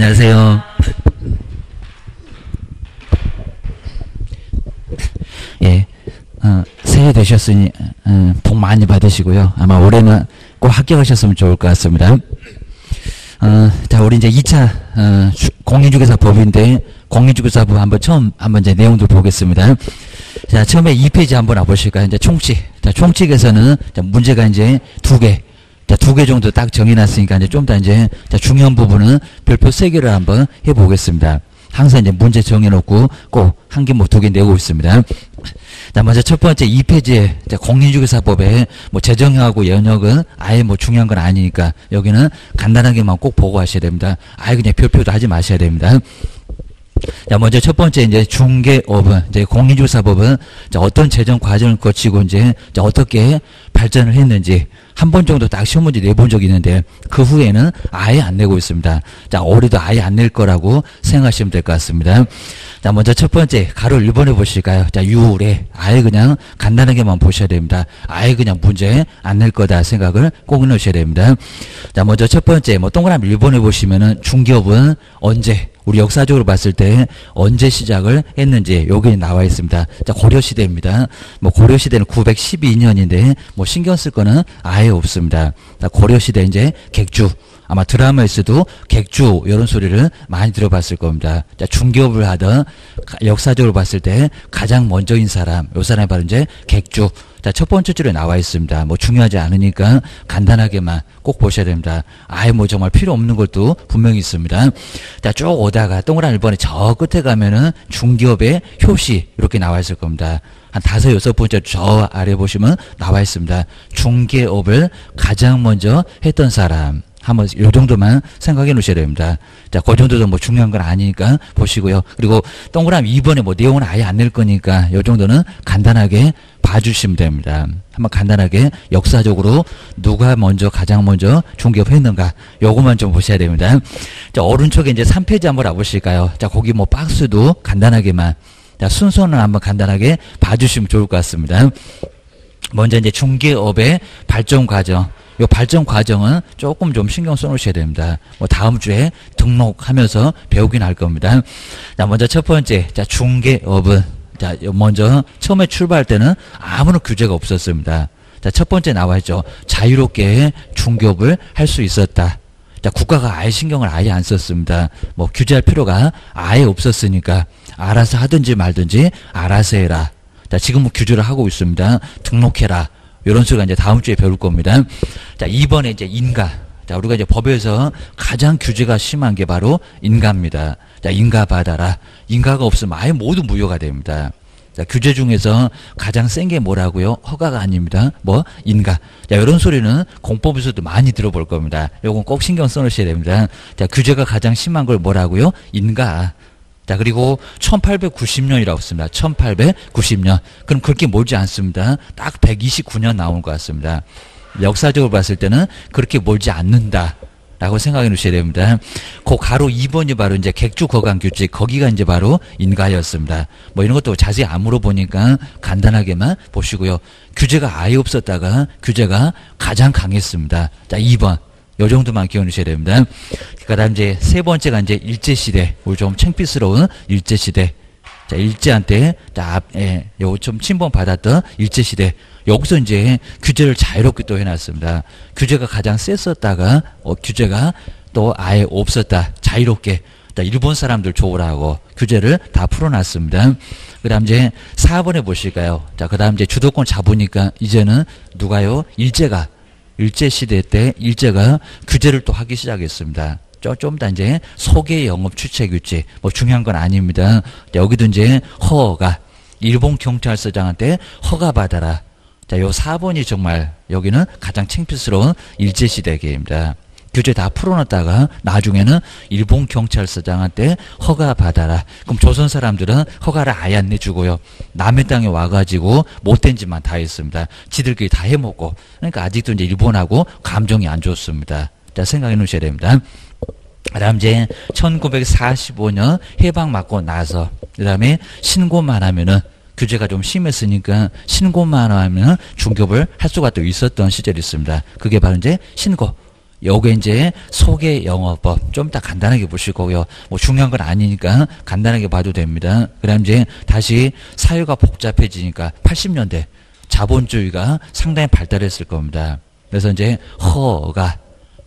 안녕하세요. 예, 새해 되셨으니 복 많이 받으시고요. 아마 올해는 꼭 합격하셨으면 좋을 것 같습니다. 자, 우리 이제 2차 공인중개사법인데 공인중개사법 한번 이제 내용들 보겠습니다. 자, 처음에 2페이지 한번 와보실까요? 이제 총칙. 자, 총칙에서는 문제가 이제 두 개 정도 딱 정해놨으니까 이제 좀 더 이제 중요한 부분은 별표 3개를 한번 해보겠습니다. 항상 이제 문제 정해놓고 꼭 한 개 뭐 2개 내고 있습니다. 자, 먼저 첫 번째 2페이지에 공인중개사법에 뭐 재정하고 연역은 아예 뭐 중요한 건 아니니까 여기는 간단하게만 꼭 보고 하셔야 됩니다. 아예 그냥 별표도 하지 마셔야 됩니다. 자, 먼저 첫 번째 이제 중개업은 이제 공인중개사법은 어떤 재정 과정을 거치고 이제 어떻게 발전을 했는지 한 번 정도 딱 시험 문제 내본 적이 있는데 그 후에는 아예 안 내고 있습니다. 자, 올해도 아예 안 낼 거라고 생각하시면 될 것 같습니다. 자, 먼저 첫 번째 가로 1번에 보실까요? 자, 유래 아예 그냥 간단하게만 보셔야 됩니다. 아예 그냥 문제 안 낼 거다 생각을 꼭 넣으셔야 됩니다. 자, 먼저 첫 번째 뭐 동그라미 1번에 보시면은 중개업은 언제 우리 역사적으로 봤을 때 언제 시작을 했는지 여기 나와 있습니다. 자, 고려시대입니다. 뭐 고려시대는 912년인데 뭐 신경 쓸 거는 아예 없습니다. 자, 고려시대 이제 객주 아마 드라마에서도 객주 이런 소리를 많이 들어봤을 겁니다. 자, 중개업을 하던 역사적으로 봤을 때 가장 먼저인 사람, 요 사람이 바로 이제 객주. 자, 첫 번째 줄에 나와 있습니다. 뭐 중요하지 않으니까 간단하게만 꼭 보셔야 됩니다. 아예 뭐 정말 필요 없는 것도 분명히 있습니다. 자, 쭉 오다가 동그라미 1번에 저 끝에 가면은 중개업의 효시 이렇게 나와 있을 겁니다. 한 5, 6번째 저 아래 보시면 나와 있습니다. 중개업을 가장 먼저 했던 사람. 한번 요 정도만 생각해 놓으셔야 됩니다. 자, 그 정도도 뭐 중요한 건 아니니까 보시고요. 그리고 동그라미 2번에 뭐 내용은 아예 안 낼 거니까 요 정도는 간단하게 봐주시면 됩니다. 한번 간단하게 역사적으로 누가 먼저 가장 먼저 중개업 했는가 요것만 좀 보셔야 됩니다. 자, 오른쪽에 이제 3페이지 한번 와보실까요? 자, 거기 뭐 박스도 간단하게만 자, 순서는 한번 간단하게 봐주시면 좋을 것 같습니다. 먼저 이제 중개업의 발전 과정. 요 발전 과정은 조금 좀 신경 써놓으셔야 됩니다. 뭐 다음 주에 등록하면서 배우긴 할 겁니다. 자, 먼저 첫 번째, 자, 중개업은 자, 먼저 처음에 출발할 때는 아무런 규제가 없었습니다. 자, 첫 번째 나와 있죠. 자유롭게 중개업을 할 수 있었다. 자, 국가가 아예 신경을 아예 안 썼습니다. 뭐 규제할 필요가 아예 없었으니까 알아서 하든지 말든지 알아서 해라. 자, 지금은 규제를 하고 있습니다. 등록해라. 이런 소리가 이제 다음 주에 배울 겁니다. 자, 2번에 이제 인가. 자, 우리가 이제 법에서 가장 규제가 심한 게 바로 인가입니다. 자, 인가 받아라. 인가가 없으면 아예 모두 무효가 됩니다. 자, 규제 중에서 가장 센 게 뭐라고요? 허가가 아닙니다. 뭐? 인가. 자, 이런 소리는 공법에서도 많이 들어볼 겁니다. 요건 꼭 신경 써 놓으셔야 됩니다. 자, 규제가 가장 심한 걸 뭐라고요? 인가. 자, 그리고 1890년이라고 씁니다. 1890년. 그럼 그렇게 멀지 않습니다. 딱 129년 나온 것 같습니다. 역사적으로 봤을 때는 그렇게 멀지 않는다. 라고 생각해 놓으셔야 됩니다. 그 가로 2번이 바로 이제 객주 거강 규칙, 거기가 이제 바로 인가였습니다. 뭐 이런 것도 자세히 안 물어보니까 간단하게만 보시고요. 규제가 아예 없었다가 규제가 가장 강했습니다. 자, 2번. 요 정도만 기억해 주셔야 됩니다. 그 다음 이제 세 번째가 이제 일제시대. 우리 좀 창피스러운 일제시대. 자, 일제한테, 자, 요 좀 침범받았던 일제시대. 여기서 이제 규제를 자유롭게 또 해놨습니다. 규제가 가장 셌었다가, 규제가 또 아예 없었다. 자유롭게. 자, 일본 사람들 좋으라고 규제를 다 풀어놨습니다. 그 다음 이제 4번에 보실까요? 자, 그 다음 이제 주도권 잡으니까 이제는 누가요? 일제시대 때 일제가 규제를 또 하기 시작했습니다. 좀 더 이제 소개 영업 주체 규칙, 뭐 중요한 건 아닙니다. 여기도 이제 허가, 일본 경찰서장한테 허가 받아라. 자, 요 4번이 정말 여기는 가장 창피스러운 일제시대계입니다. 규제 다 풀어놨다가 나중에는 일본 경찰서장한테 허가 받아라. 그럼 조선 사람들은 허가를 아예 안 내주고요. 남의 땅에 와가지고 못된 짓만 다 했습니다. 지들끼리 다 해먹고. 그러니까 아직도 이제 일본하고 감정이 안 좋습니다. 자, 생각해 놓으셔야 됩니다. 그 다음 이제 1945년 해방 맞고 나서 그 다음에 신고만 하면은 규제가 좀 심했으니까 신고만 하면 중개업을 할 수가 또 있었던 시절이 있습니다. 그게 바로 이제 신고. 요게 이제 소개 영어법 좀 이따 간단하게 보실 거고요. 뭐 중요한 건 아니니까 간단하게 봐도 됩니다. 그다음 이제 다시 사회가 복잡해지니까 80년대 자본주의가 상당히 발달했을 겁니다. 그래서 이제 허가,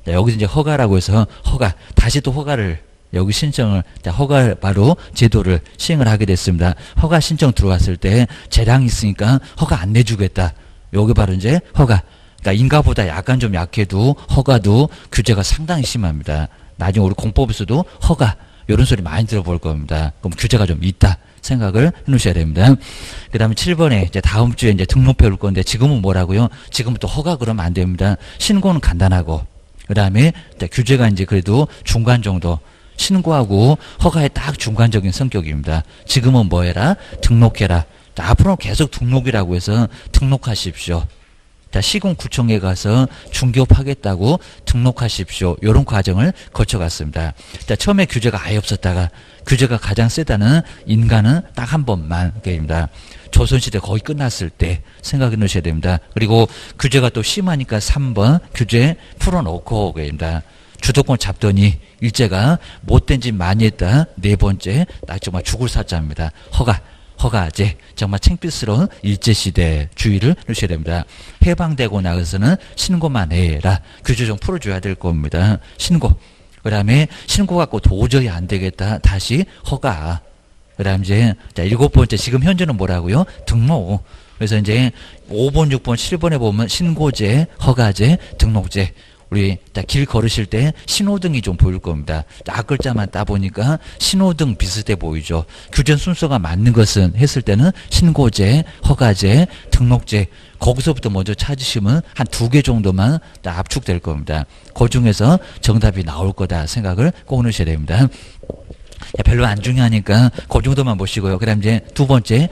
여기서 이제 허가라고 해서 허가, 다시 또 허가를 여기 신청을, 허가 바로 제도를 시행을 하게 됐습니다. 허가 신청 들어왔을 때 재량이 있으니까 허가 안 내주겠다. 여기 바로 이제 허가. 그러니까 인가보다 약간 좀 약해도 허가도 규제가 상당히 심합니다. 나중에 우리 공법에서도 허가 이런 소리 많이 들어볼 겁니다. 그럼 규제가 좀 있다 생각을 해놓으셔야 됩니다. 그 다음에 7번에 이제 다음 주에 이제 등록 배울 건데 지금은 뭐라고요? 지금은 또 허가 그러면 안 됩니다. 신고는 간단하고 그 다음에 규제가 이제 그래도 중간 정도. 신고하고 허가의 딱 중간적인 성격입니다. 지금은 뭐 해라? 등록해라. 앞으로는 계속 등록이라고 해서 등록하십시오. 시군구청에 가서 중개업하겠다고 등록하십시오. 이런 과정을 거쳐갔습니다. 처음에 규제가 아예 없었다가 규제가 가장 세다는 인가는 딱 한 번만 입니다. 조선시대 거의 끝났을 때 생각해 놓으셔야 됩니다. 그리고 규제가 또 심하니까 3번 규제 풀어놓고 입니다. 주도권 잡더니 일제가 못된 짓 많이 했다. 네 번째 나 정말 죽을 사자입니다. 허가제 정말 창피스러운 일제시대 주의를 넣으셔야 됩니다. 해방되고 나서는 신고만 해라. 규제 좀 풀어줘야 될 겁니다. 신고. 그 다음에 신고 갖고 도저히 안 되겠다. 다시 허가. 그 다음 이제 자 7번째 지금 현재는 뭐라고요? 등록. 그래서 이제 5번, 6번, 7번에 보면 신고제, 허가제, 등록제. 우리 길 걸으실 때 신호등이 좀 보일 겁니다. 앞글자만 따보니까 신호등 비슷해 보이죠. 규정 순서가 맞는 것은 했을 때는 신고제, 허가제, 등록제 거기서부터 먼저 찾으시면 한 2개 정도만 압축될 겁니다. 그 중에서 정답이 나올 거다 생각을 꼭 넣으셔야 됩니다. 별로 안 중요하니까 그 정도만 보시고요. 그 다음 이제 2번째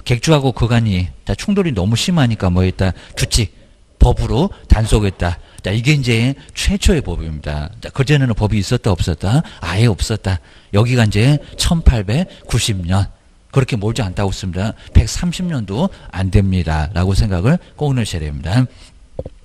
객주하고 그간이 충돌이 너무 심하니까 뭐 했다? 규칙, 법으로 단속했다. 자, 이게 이제 최초의 법입니다. 자, 그전에는 법이 있었다, 없었다? 아예 없었다. 여기가 이제 1890년. 그렇게 멀지 않다고 씁니다. 130년도 안 됩니다. 라고 생각을 꼭 넣으셔야 됩니다.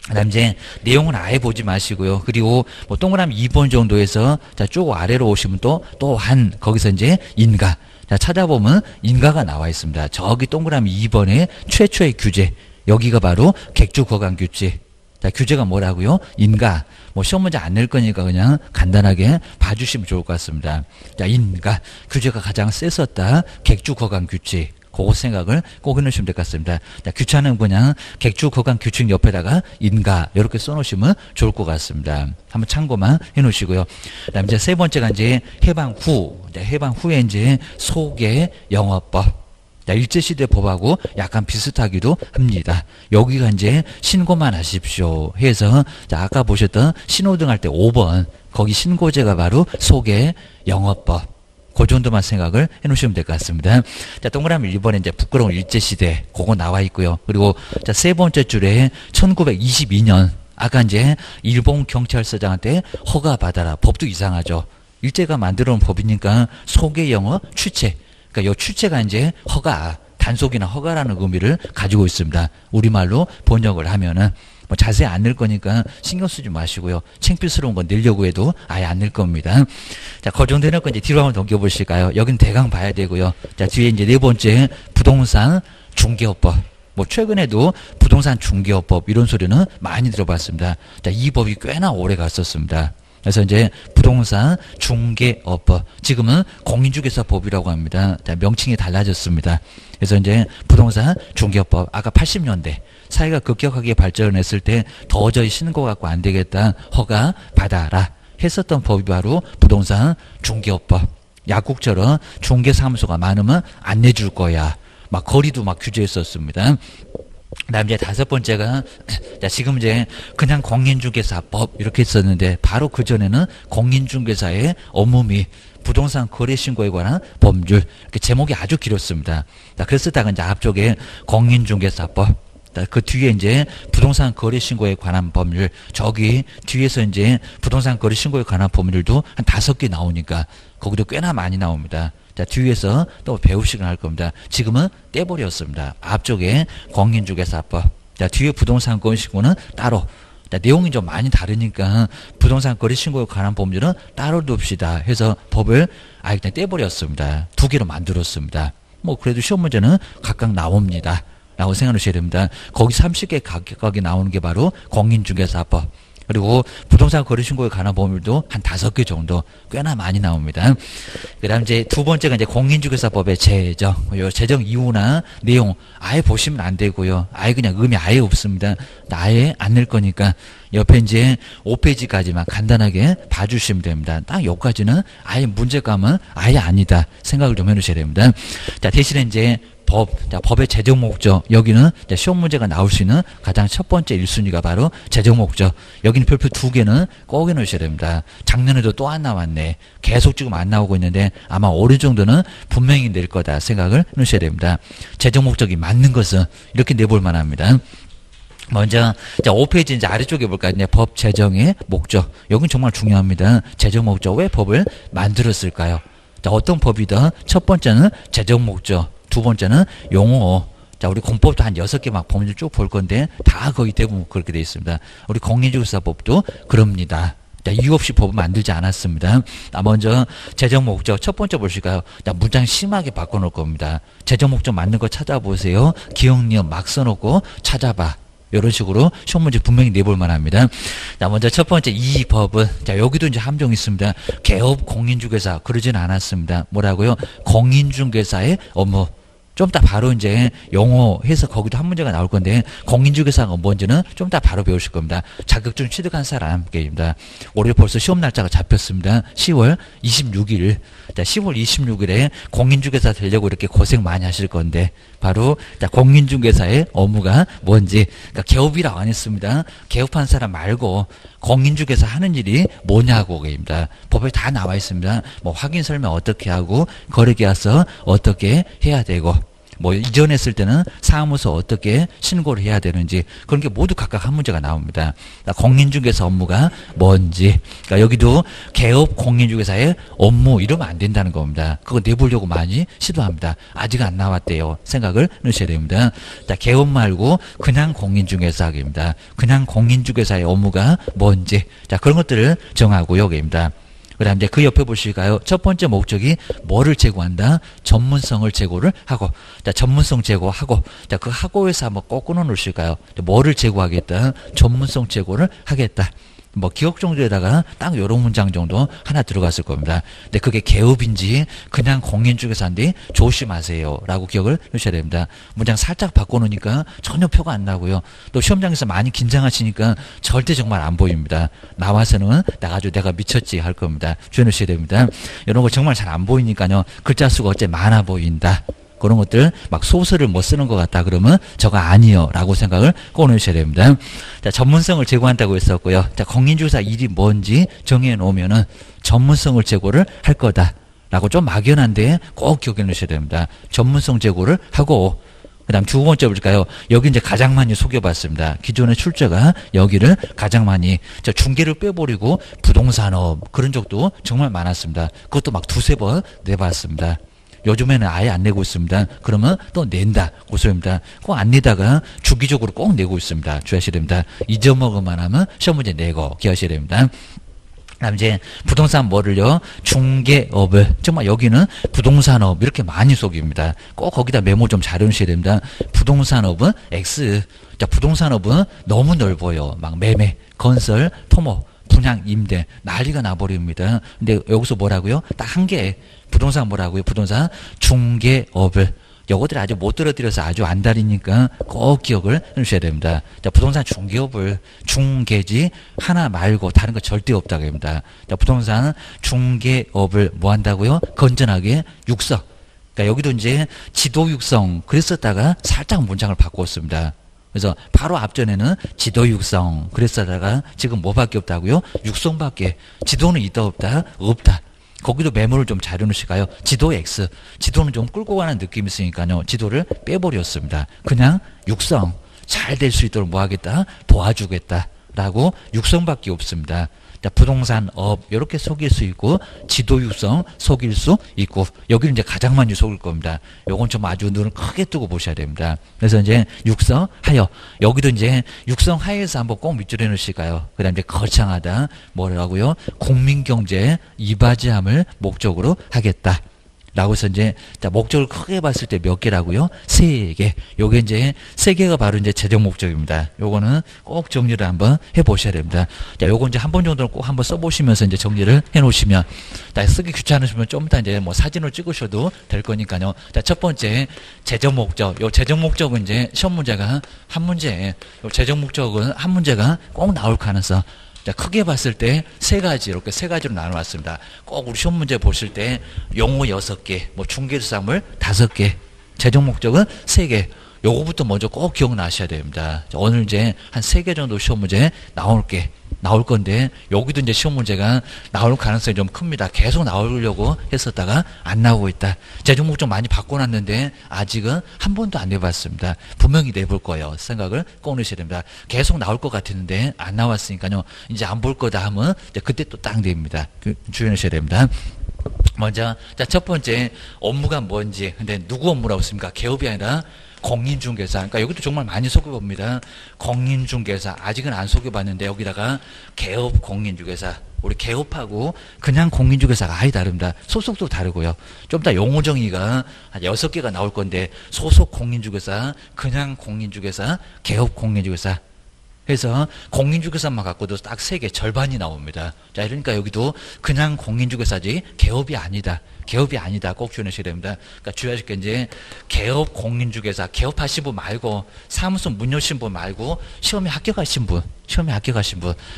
그 다음 이제 내용은 아예 보지 마시고요. 그리고 뭐 동그라미 2번 정도에서 자, 쭉 아래로 오시면 또한 거기서 이제 인가. 자, 찾아보면 인가가 나와 있습니다. 저기 동그라미 2번에 최초의 규제. 여기가 바로 객주거간규칙. 자, 규제가 뭐라고요? 인가. 뭐 시험 문제 안 낼 거니까 그냥 간단하게 봐주시면 좋을 것 같습니다. 자, 인가. 규제가 가장 셌었다. 객주거간규칙. 그거 생각을 꼭 해놓으시면 될 것 같습니다. 자, 규차는 그냥 객주거간규칙 옆에다가 인가 이렇게 써놓으시면 좋을 것 같습니다. 한번 참고만 해놓으시고요. 그다음 이제 세 번째가 이제 해방 후. 해방 후에 이제 소개 영어법. 자, 일제시대 법하고 약간 비슷하기도 합니다. 여기가 이제 신고만 하십시오 해서 자, 아까 보셨던 신호등 할 때 5번 거기 신고제가 바로 소개 영어법. 그 정도만 생각을 해놓으시면 될 것 같습니다. 자, 동그라미 1번에 이제 부끄러운 일제시대 그거 나와 있고요. 그리고 자, 세 번째 줄에 1922년 아까 이제 일본 경찰서장한테 허가 받아라. 법도 이상하죠. 일제가 만들어 놓은 법이니까 소개 영어 취체. 그러니까 이 취체가 이제 허가, 단속이나 허가라는 의미를 가지고 있습니다. 우리말로 번역을 하면은 뭐 자세히 안 낼 거니까 신경 쓰지 마시고요. 창피스러운 건 내려고 해도 아예 안 낼 겁니다. 자, 그 정도 해놓고 이제 뒤로 한번 넘겨보실까요? 여긴 대강 봐야 되고요. 자, 뒤에 이제 네 번째 부동산 중개업법. 뭐 최근에도 부동산 중개업법 이런 소리는 많이 들어봤습니다. 자, 이 법이 꽤나 오래 갔었습니다. 그래서 이제 부동산 중개업법 지금은 공인중개사법이라고 합니다. 자, 명칭이 달라졌습니다. 그래서 이제 부동산 중개업법 아까 80년대 사회가 급격하게 발전했을 때 도저히 신고 갖고 안 되겠다 허가 받아라 했었던 법이 바로 부동산 중개업법. 약국처럼 중개사무소가 많으면 안 내줄 거야. 막 거리도 막 규제했었습니다. 그다음 이제 다섯 번째가 자, 지금 이제 그냥 공인중개사법 이렇게 있었는데 바로 그 전에는 공인중개사의 업무 및 부동산 거래 신고에 관한 법률 이렇게 제목이 아주 길었습니다. 자, 그랬다가 이제 앞쪽에 공인중개사법 그 뒤에 이제 부동산 거래 신고에 관한 법률 저기 뒤에서 이제 부동산 거래 신고에 관한 법률도 한 5개 나오니까 거기도 꽤나 많이 나옵니다. 자, 뒤에서 또 배우시긴 할 겁니다. 지금은 떼버렸습니다. 앞쪽에 공인중개사법. 자, 뒤에 부동산 거래 신고는 따로. 내용이 좀 많이 다르니까 부동산 거래 신고에 관한 법률은 따로 둡시다 해서 법을 아예 그냥 떼버렸습니다. 두 개로 만들었습니다. 뭐 그래도 시험 문제는 각각 나옵니다. 라고 생각하셔야 됩니다. 거기 30개 각각이 나오는 게 바로 공인중개사법. 그리고 부동산 거래 신고에 관한 법률도 한 5개 정도 꽤나 많이 나옵니다. 그다음 이제 두 번째가 이제 공인중개사법의 제정. 요 제정 이유나 내용 아예 보시면 안 되고요. 아예 그냥 의미 아예 없습니다. 아예 안 낼 거니까 옆에 이제 5페이지까지만 간단하게 봐주시면 됩니다. 딱 여기까지는 아예 문제감은 아예 아니다 생각을 좀 해놓으셔야 됩니다. 자, 대신에 이제 법의 제정 목적. 여기는 시험 문제가 나올 수 있는 가장 첫 번째 1순위가 바로 제정 목적. 여기는 별표 2개는 꼭 해놓으셔야 됩니다. 작년에도 또 안 나왔네. 계속 지금 안 나오고 있는데 아마 어느 정도는 분명히 낼 거다 생각을 해놓으셔야 됩니다. 제정 목적이 맞는 것은 이렇게 내볼 만합니다. 먼저 5페이지 이제 아래쪽에 볼까요? 이제 법 제정의 목적. 여긴 정말 중요합니다. 제정 목적. 왜 법을 만들었을까요? 자, 어떤 법이든 첫 번째는 제정 목적. 두 번째는 용어. 자, 우리 공법도 한 6개 막 법률 쭉 볼 건데 다 거의 대부분 그렇게 되어 있습니다. 우리 공인중개사법도 그럽니다. 자, 이유 없이 법을 만들지 않았습니다. 먼저 제정 목적 첫 번째 보실까요? 자, 문장 심하게 바꿔놓을 겁니다. 제정 목적 맞는 거 찾아보세요. 기억력 막 써놓고 찾아봐. 이런 식으로 시험 문제 분명히 내볼 만합니다. 자, 먼저 첫 번째 이 법은 자, 여기도 이제 함정이 있습니다. 개업 공인중개사 그러진 않았습니다. 뭐라고요? 공인중개사의 업무. 좀 이따 바로 이제 용어 해서 거기도 한 문제가 나올 건데 공인중개사가 뭔지는 좀 이따 바로 배우실 겁니다. 자격증 취득한 사람입니다. 올해 벌써 시험 날짜가 잡혔습니다. 10월 26일. 자, 10월 26일에 공인중개사 되려고 이렇게 고생 많이 하실 건데 바로 자, 공인중개사의 업무가 뭔지. 그러니까 개업이라고 안 했습니다. 개업한 사람 말고 공인중개사 하는 일이 뭐냐고입니다. 법에 다 나와 있습니다. 뭐 확인 설명 어떻게 하고 거래계약서 어떻게 해야 되고 뭐 이전에 했을 때는 사무소 어떻게 신고를 해야 되는지 그런 게 모두 각각 한 문제가 나옵니다. 공인중개사 업무가 뭔지. 그러니까 여기도 개업 공인중개사의 업무 이러면 안 된다는 겁니다. 그거 내보려고 많이 시도합니다. 아직 안 나왔대요. 생각을 넣으셔야 됩니다. 자, 개업 말고 그냥 공인중개사입니다. 그냥 공인중개사의 업무가 뭔지. 자, 그런 것들을 정하고요. 입니다. 그 다음 이제 그 옆에 보실까요? 첫 번째 목적이 뭐를 제고한다? 전문성을 제고를 하고. 자, 전문성 제고하고. 자, 그 하고에서 한번 꼭 끊어 놓으실까요? 뭐를 제고하겠다? 전문성 제고를 하겠다. 뭐 기억 정도에다가 딱 요런 문장 정도 하나 들어갔을 겁니다. 근데 그게 개업인지 그냥 공인중개사인데 조심하세요 라고 기억을 하셔야 됩니다. 문장 살짝 바꿔놓으니까 전혀 표가 안 나고요. 또 시험장에서 많이 긴장하시니까 절대 정말 안 보입니다. 나와서는 나가지고 내가 미쳤지 할 겁니다. 주의하셔야 됩니다. 이런 거 정말 잘 안 보이니까요. 글자 수가 어째 많아 보인다. 그런 것들 막 소설을 못 쓰는 것 같다 그러면 저거 아니요 라고 생각을 꼭 넣으셔야 됩니다. 자, 전문성을 제고한다고 했었고요. 자, 공인중개사 일이 뭔지 정해 놓으면은 전문성을 제고를 할 거다 라고 좀 막연한데 꼭 기억해 놓으셔야 됩니다. 전문성 제고를 하고 그 다음 두 번째 볼까요? 여기 이제 가장 많이 속여봤습니다. 기존의 출제가 여기를 가장 많이 중개를 빼버리고 부동산업 그런 적도 정말 많았습니다. 그것도 막 2-3번 내봤습니다. 요즘에는 아예 안 내고 있습니다. 그러면 또 낸다. 고소입니다. 꼭 안 내다가 주기적으로 꼭 내고 있습니다. 주의하셔야 됩니다. 잊어먹을만 하면 시험 문제 내고 기하셔야 됩니다. 그다음 이제 부동산 뭐를요? 중개업을. 정말 여기는 부동산업 이렇게 많이 속입니다. 꼭 거기다 메모 좀 잘 해주셔야 됩니다. 부동산업은 X. 자, 부동산업은 너무 넓어요. 막 매매, 건설, 토목, 분양, 임대 난리가 나버립니다. 근데 여기서 뭐라고요? 딱 한 개. 부동산 뭐라고요? 부동산 중개업을. 요것들 아주 못 들어드려서 아주 안달이니까 꼭 기억을 해주셔야 됩니다. 자, 부동산 중개업을 중개지 하나 말고 다른 거 절대 없다고 합니다. 자, 부동산 중개업을 뭐 한다고요? 건전하게 육성. 그러니까 여기도 이제 지도 육성 그랬었다가 살짝 문장을 바꿨습니다. 그래서 바로 앞전에는 지도 육성 그랬었다가 지금 뭐밖에 없다고요? 육성밖에. 지도는 있다 없다? 없다. 거기도 메모를 좀 잘 해놓으실까요? 지도 X. 지도는 좀 끌고 가는 느낌이 있으니까요. 지도를 빼버렸습니다. 그냥 육성. 잘 될 수 있도록 뭐 하겠다? 도와주겠다. 라고 육성밖에 없습니다. 자, 부동산 업 이렇게 속일 수 있고 지도 육성 속일 수 있고 여기는 이제 가장 많이 속일 겁니다. 요건 좀 아주 눈을 크게 뜨고 보셔야 됩니다. 그래서 이제 육성하여 여기도 이제 육성하여에서 한번 꼭 밑줄에 넣으실까요? 그다음 이제 거창하다 뭐라고요? 국민경제 이바지함을 목적으로 하겠다. 라고 해서 이제, 자, 목적을 크게 봤을 때 몇 개라고요? 3개. 요게 이제, 3개가 바로 이제 재정 목적입니다. 요거는 꼭 정리를 한번 해 보셔야 됩니다. 자, 요거 이제 한 번 정도는 꼭 한번 써보시면서 이제 정리를 해 놓으시면, 자, 쓰기 귀찮으시면 좀 이따 이제 뭐 사진을 찍으셔도 될 거니까요. 자, 첫 번째, 재정 목적. 요 재정 목적은 이제 시험 문제가 한 문제, 요 재정 목적은 한 문제가 꼭 나올 가능성. 자, 크게 봤을 때 3가지, 이렇게 3가지로 나눠왔습니다. 꼭 우리 시험 문제 보실 때 용어 6개, 뭐 중개수사물 5개, 재정 목적은 3개. 요거부터 먼저 꼭 기억나셔야 됩니다. 자, 오늘 이제 한 3개 정도 시험 문제 나올 건데, 여기도 이제 시험 문제가 나올 가능성이 좀 큽니다. 계속 나오려고 했었다가 안 나오고 있다. 재정 목적 많이 바꿔놨는데, 아직은 한 번도 안 내봤습니다. 분명히 내볼 거예요. 생각을 꼭 넣으셔야 됩니다. 계속 나올 것 같았는데, 안 나왔으니까요. 이제 안 볼 거다 하면, 이제 그때 또 딱 냅니다. 주의하셔야 됩니다. 먼저, 자, 첫 번째, 업무가 뭔지. 근데 누구 업무라고 했습니까? 개업이 아니라, 공인중개사. 그러니까 여기도 정말 많이 속여봅니다. 공인중개사. 아직은 안 속여봤는데 여기다가 개업 공인중개사. 우리 개업하고 그냥 공인중개사가 아예 다릅니다. 소속도 다르고요. 좀 더 용어 정의가 한 6개가 나올 건데 소속 공인중개사, 그냥 공인중개사, 개업 공인중개사. 그래서 공인중개사만 갖고도 딱 3개 절반이 나옵니다. 자, 그러니까 여기도 그냥 공인중개사지 개업이 아니다. 개업이 아니다. 꼭 주의하셔야 됩니다. 그러니까 주의하실 게 이제 개업 공인중개사, 개업하신 분 말고 사무소 문 여신 분 말고 시험에 합격하신 분,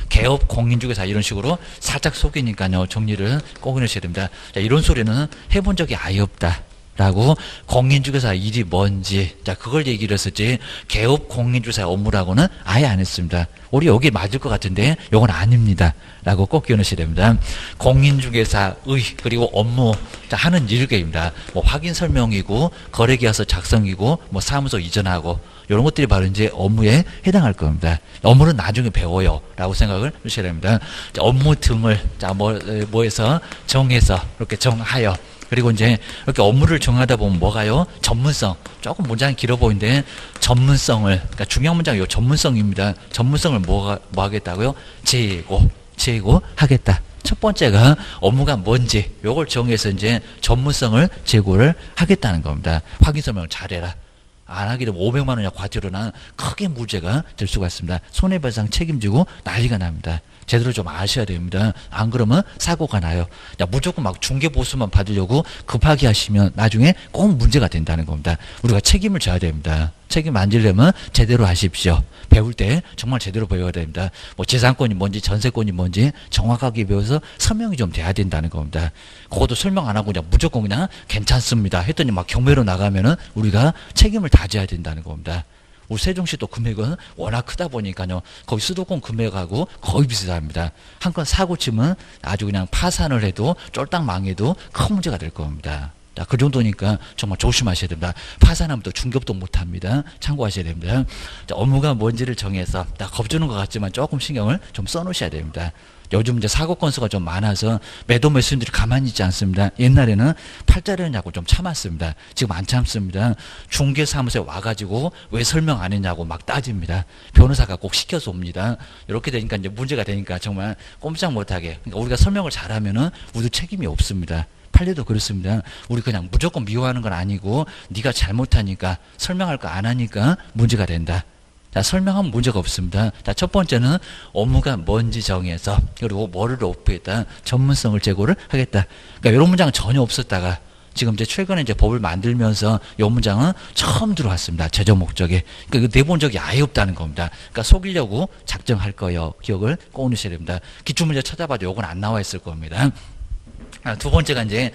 개업 공인중개사 이런 식으로 살짝 속이니까요. 정리를 꼭 해주셔야 됩니다. 자, 이런 소리는 해본 적이 아예 없다. 라고 공인중개사 일이 뭔지, 자, 그걸 얘기를 했었지 개업 공인중개사 업무라고는 아예 안 했습니다. 우리 여기 맞을 것 같은데 요건 아닙니다. 라고 꼭 기억하셔야 됩니다. 공인중개사의 그리고 업무, 자, 하는 일개입니다. 뭐 확인 설명이고 거래계약서 작성이고 뭐 사무소 이전하고 이런 것들이 바로 이제 업무에 해당할 겁니다. 업무는 나중에 배워요. 라고 생각을 하셔야 됩니다. 자, 업무 등을, 자, 뭐에서 정해서 이렇게 정하여 그리고 이제 이렇게 업무를 정하다 보면 뭐가요? 전문성. 조금 문장이 길어 보이는데 전문성을, 그러니까 중요한 문장이 요 전문성입니다. 전문성을 뭐 하겠다고요? 제고하겠다. 첫 번째가 업무가 뭔지 요걸 정해서 이제 전문성을 제고를 하겠다는 겁니다. 확인 설명을 잘해라. 안 하게 되면 500만 원이나 과태료나 크게 문제가 될 수가 있습니다. 손해배상 책임지고 난리가 납니다. 제대로 좀 아셔야 됩니다. 안 그러면 사고가 나요. 야, 무조건 막 중개보수만 받으려고 급하게 하시면 나중에 꼭 문제가 된다는 겁니다. 우리가 책임을 져야 됩니다. 책임 안 지려면 제대로 하십시오. 배울 때 정말 제대로 배워야 됩니다. 뭐 재산권이 뭔지 전세권이 뭔지 정확하게 배워서 설명이 좀 돼야 된다는 겁니다. 그것도 설명 안 하고 그냥 무조건 그냥 괜찮습니다 했더니 막 경매로 나가면은 우리가 책임을 다 져야 된다는 겁니다. 우리 세종시도 금액은 워낙 크다 보니까요. 거기 수도권 금액하고 거의 비슷합니다. 한 건 사고 치면 아주 그냥 파산을 해도 쫄딱 망해도 큰 문제가 될 겁니다. 자, 그 정도니까 정말 조심하셔야 됩니다. 파산하면 또 중개업도 못합니다. 참고하셔야 됩니다. 자, 업무가 뭔지를 정해서 딱 겁주는 것 같지만 조금 신경을 좀 써놓으셔야 됩니다. 요즘 이제 사고 건수가 좀 많아서 매도 매수인들이 가만히 있지 않습니다. 옛날에는 팔자려냐고 좀 참았습니다. 지금 안 참습니다. 중개사무소에 와가지고 왜 설명 안 했냐고 막 따집니다. 변호사가 꼭 시켜서 옵니다. 이렇게 되니까 이제 문제가 되니까 정말 꼼짝 못하게. 그러니까 우리가 설명을 잘하면은 우리도 책임이 없습니다. 판례도 그렇습니다. 우리 그냥 무조건 미워하는 건 아니고 네가 잘못하니까 설명할 거 안 하니까 문제가 된다. 자, 설명하면 문제가 없습니다. 자, 첫 번째는 업무가 뭔지 정해서 그리고 뭐를 오프했다. 전문성을 제고를 하겠다. 그러니까 이런 문장은 전혀 없었다가 지금 이제 최근에 이제 법을 만들면서 이 문장은 처음 들어왔습니다. 재정 목적에. 그러니까 내본 적이 아예 없다는 겁니다. 그러니까 속이려고 작정할 거예요. 기억을 꼭 넣으셔야 됩니다. 기출문제 찾아봐도 이건 안 나와 있을 겁니다. 두 번째가 이제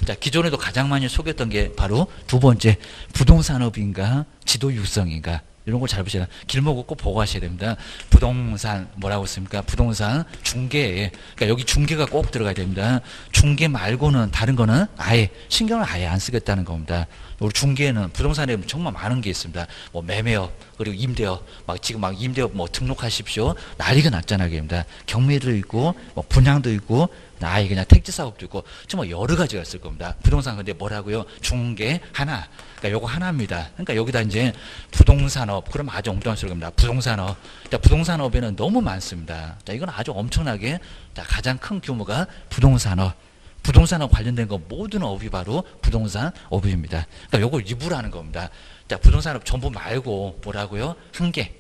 자, 기존에도 가장 많이 속였던 게 바로 두 번째 부동산업인가 지도 육성인가. 이런 걸 잘 보셔야 돼요. 길목을 꼭 보고 하셔야 됩니다. 부동산 뭐라고 씁니까? 부동산 중개. 그러니까 여기 중개가 꼭 들어가야 됩니다. 중개 말고는 다른 거는 아예 신경을 아예 안 쓰겠다는 겁니다. 우리 중개는 부동산에 정말 많은 게 있습니다. 뭐 매매업 그리고 임대업 막 지금 막 임대업 뭐 등록하십시오. 난리가 났잖아요. 입니다. 경매도 있고 뭐 분양도 있고 아예 그냥 택지 사업도 있고 정말 여러 가지가 있을 겁니다. 부동산 근데 뭐라고요? 중개 하나. 그러니까 요거 하나입니다. 그러니까 여기다 이제 부동산업 그럼 아주 엉뚱한 겁니다. 부동산업. 자, 부동산업에는 너무 많습니다. 자, 이건 아주 엄청나게 자, 가장 큰 규모가 부동산업. 부동산업 관련된 거 모든 업이 바로 부동산 업입니다. 그러니까 요걸 일부라는 겁니다. 자, 부동산업 전부 말고 뭐라고요? 한 개.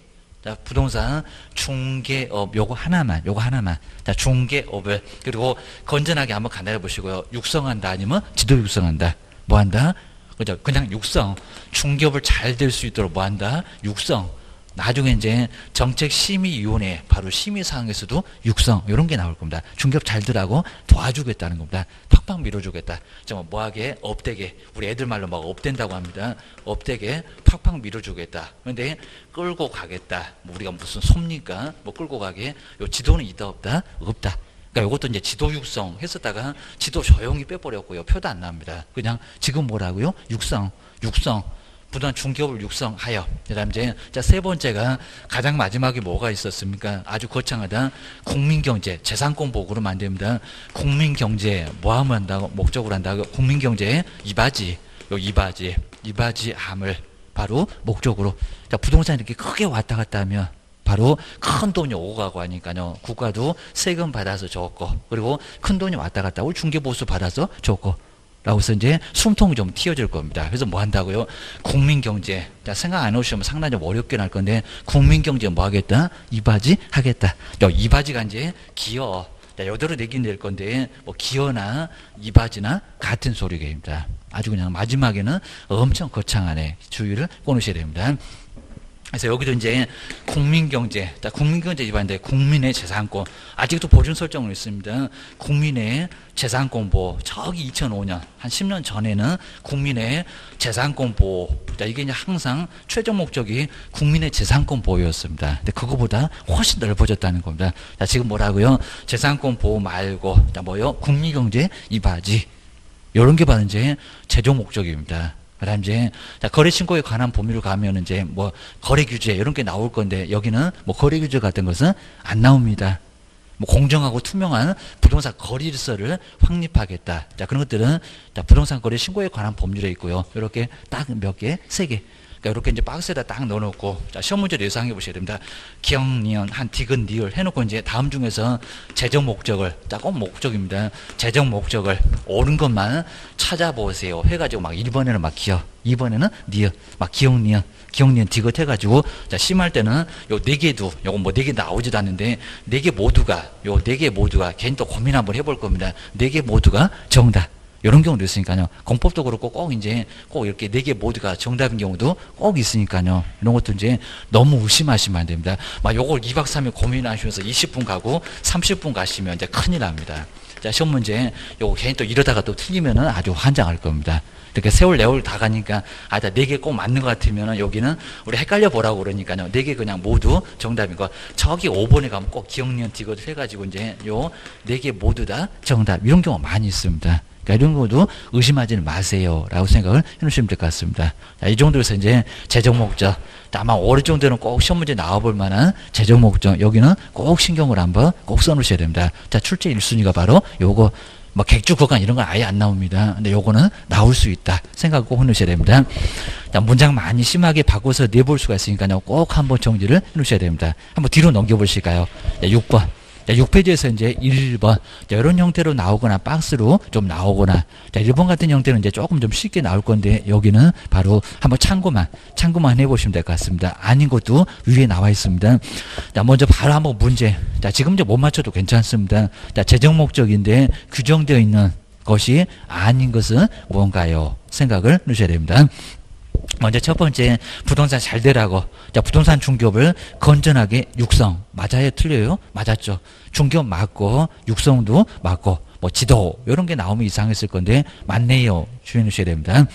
자, 부동산 중개업 요거 하나만. 자, 중개업을 그리고 건전하게 한번 간단해 보시고요. 육성한다 아니면 지도 육성한다. 뭐 한다? 그죠? 그냥 육성. 중개업을 잘 될 수 있도록 뭐 한다? 육성. 나중에 이제 정책심의위원회 바로 심의사항에서도 육성 이런 게 나올 겁니다. 중개업 잘들하고 도와주겠다는 겁니다. 팍팍 밀어주겠다. 정말 뭐하게 업되게 우리 애들 말로 막 업된다고 합니다. 업되게 팍팍 밀어주겠다. 그런데 끌고 가겠다. 뭐 우리가 무슨 섭니까? 뭐 끌고 가게. 요 지도는 있다 없다? 없다. 그러니까 이것도 이제 지도 육성 했었다가 지도 조용히 빼버렸고요. 표도 안 납니다. 그냥 지금 뭐라고요? 육성. 부동산 중개업을 육성하여. 그다음 이제 세 번째가 가장 마지막에 뭐가 있었습니까? 아주 거창하다. 국민경제, 재산권 보호로 만듭니다. 국민경제 뭐 하면 한다고 목적으로 한다고 국민경제 이바지, 요 이바지 함을 바로 목적으로. 자, 부동산 이렇게 크게 왔다 갔다 하면 바로 큰 돈이 오고 가고 하니까요. 국가도 세금 받아서 좋고 그리고 큰 돈이 왔다 갔다 하고 중개보수 받아서 좋고. 라고 해서 이제 숨통이 좀 튀어질 겁니다. 그래서 뭐 한다고요? 국민경제. 자, 생각 안 해오시면 상당히 좀 어렵게 날 건데, 국민경제 뭐 하겠다? 이바지 하겠다. 이바지가 이제 기여. 자, 여대로 내긴 될 건데, 뭐 기여나 이바지나 같은 소리입니다. 아주 그냥 마지막에는 엄청 거창하네. 주의를 꺼놓으셔야 됩니다. 그래서 여기도 이제 국민경제, 자, 국민경제 위반인데 국민의 재산권, 아직도 보존 설정을 있습니다. 국민의 재산권 보호, 저기 2005년, 한 10년 전에는 국민의 재산권 보호, 자, 이게 이제 항상 최종 목적이 국민의 재산권 보호였습니다. 근데 그거보다 훨씬 넓어졌다는 겁니다. 자, 지금 뭐라고요? 재산권 보호 말고, 자, 뭐요? 국민경제 이바지. 이런 게 바로 이제 최종 목적입니다. 그다음 이제 거래 신고에 관한 범위로 가면 이제 뭐 거래 규제 이런 게 나올 건데 여기는 뭐 거래 규제 같은 것은 안 나옵니다. 뭐 공정하고 투명한 부동산 거래질서를 확립하겠다. 자, 그런 것들은 자, 부동산 거래 신고에 관한 법률에 있고요. 이렇게 딱 몇 개, 세 개. 그러니까 이렇게 이제 박스에다 딱 넣어놓고 자, 시험 문제를 예상해 보셔야 됩니다. 기억, 니은, 한, 디귿, 니을 해놓고 이제 다음 중에서 재정 목적을 자, 꼭 목적입니다. 재정 목적을 옳은 것만 찾아보세요. 해가지고 막 1번에는 막 기억, 2번에는 니을, 막 기억, 니은, 디귿 해가지고 자, 심할 때는 요 네 개도 요거 뭐 네 개 나오지도 않는데 네 개 모두가 요 네 개 모두가 괜히 또 고민 한번 해볼 겁니다. 네 개 모두가 정답. 이런 경우도 있으니까요. 공법도 그렇고 꼭 이제 꼭 이렇게 네 개 모두가 정답인 경우도 꼭 있으니까요. 이런 것도 이제 너무 의심하시면 안 됩니다. 막 요걸 2박 3일 고민하시면서 20분 가고 30분 가시면 이제 큰일 납니다. 자, 시험 문제 요거 괜히 또 이러다가 또 틀리면은 아주 환장할 겁니다. 이렇게 세월 네월 다 가니까 아, 네 개 꼭 맞는 것 같으면은 여기는 우리 헷갈려 보라고 그러니까요. 네 개 그냥 모두 정답이고 저기 5번에 가면 꼭 기억, 니은, 디귿 해가지고 이제 요 네 개 모두 다 정답 이런 경우 많이 있습니다. 그러니까 이런 것도 의심하지는 마세요. 라고 생각을 해놓으시면 될 것 같습니다. 자, 이 정도에서 이제 재정 목적. 아마 어느 정도는 꼭 시험 문제 나와볼 만한 재정 목적. 여기는 꼭 신경을 한번 꼭 써놓으셔야 됩니다. 자, 출제 1순위가 바로 요거, 뭐 객주 구간 이런 건 아예 안 나옵니다. 근데 요거는 나올 수 있다. 생각 꼭 해놓으셔야 됩니다. 자, 문장 많이 심하게 바꿔서 내볼 수가 있으니까요. 꼭 한번 정리를 해놓으셔야 됩니다. 한번 뒤로 넘겨보실까요? 자, 6번. 자, 6페이지에서 이제 1번. 자, 이런 형태로 나오거나 박스로 좀 나오거나. 자, 1번 같은 형태는 이제 조금 좀 쉽게 나올 건데 여기는 바로 한번 참고만 해보시면 될 것 같습니다. 아닌 것도 위에 나와 있습니다. 자, 먼저 바로 한번 문제. 자, 지금 이제 못 맞춰도 괜찮습니다. 자, 재정 목적인데 규정되어 있는 것이 아닌 것은 뭔가요? 생각을 해주셔야 됩니다. 먼저 첫 번째 부동산 잘 되라고. 자, 부동산 중개업을 건전하게 육성. 맞아요? 틀려요? 맞았죠. 중개업 맞고 육성도 맞고 뭐 지도 이런 게 나오면 이상했을 건데 맞네요. 주의해 주셔야 됩니다.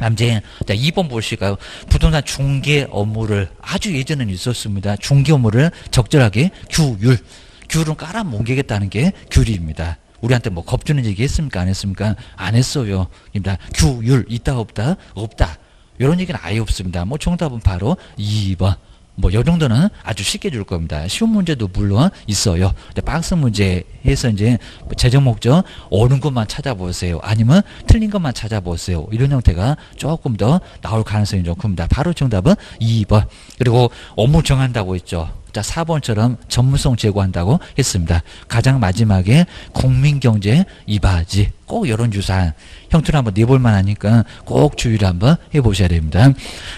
남제 자 2번 보실까요? 부동산 중개 업무를 아주 예전에는 있었습니다. 중개 업무를 적절하게 규율은 깔아뭉개겠다는 게 규율입니다. 우리한테 뭐 겁주는 얘기 했습니까? 안 했습니까? 안 했어요. 입니다. 규율 있다 없다? 없다. 이런 얘기는 아예 없습니다. 뭐 정답은 바로 2번. 뭐, 요 정도는 아주 쉽게 줄 겁니다. 쉬운 문제도 물론 있어요. 근데 박스 문제에서 이제 재정 목적 옳은 것만 찾아보세요. 아니면 틀린 것만 찾아보세요. 이런 형태가 조금 더 나올 가능성이 좀 큽니다. 바로 정답은 2번. 그리고 업무 정한다고 했죠. 자, 4번처럼 전문성 제고한다고 했습니다. 가장 마지막에 국민경제 이바지. 꼭 이런 유사한 형태를 한번 내볼만 하니까 꼭 주의를 한번 해보셔야 됩니다.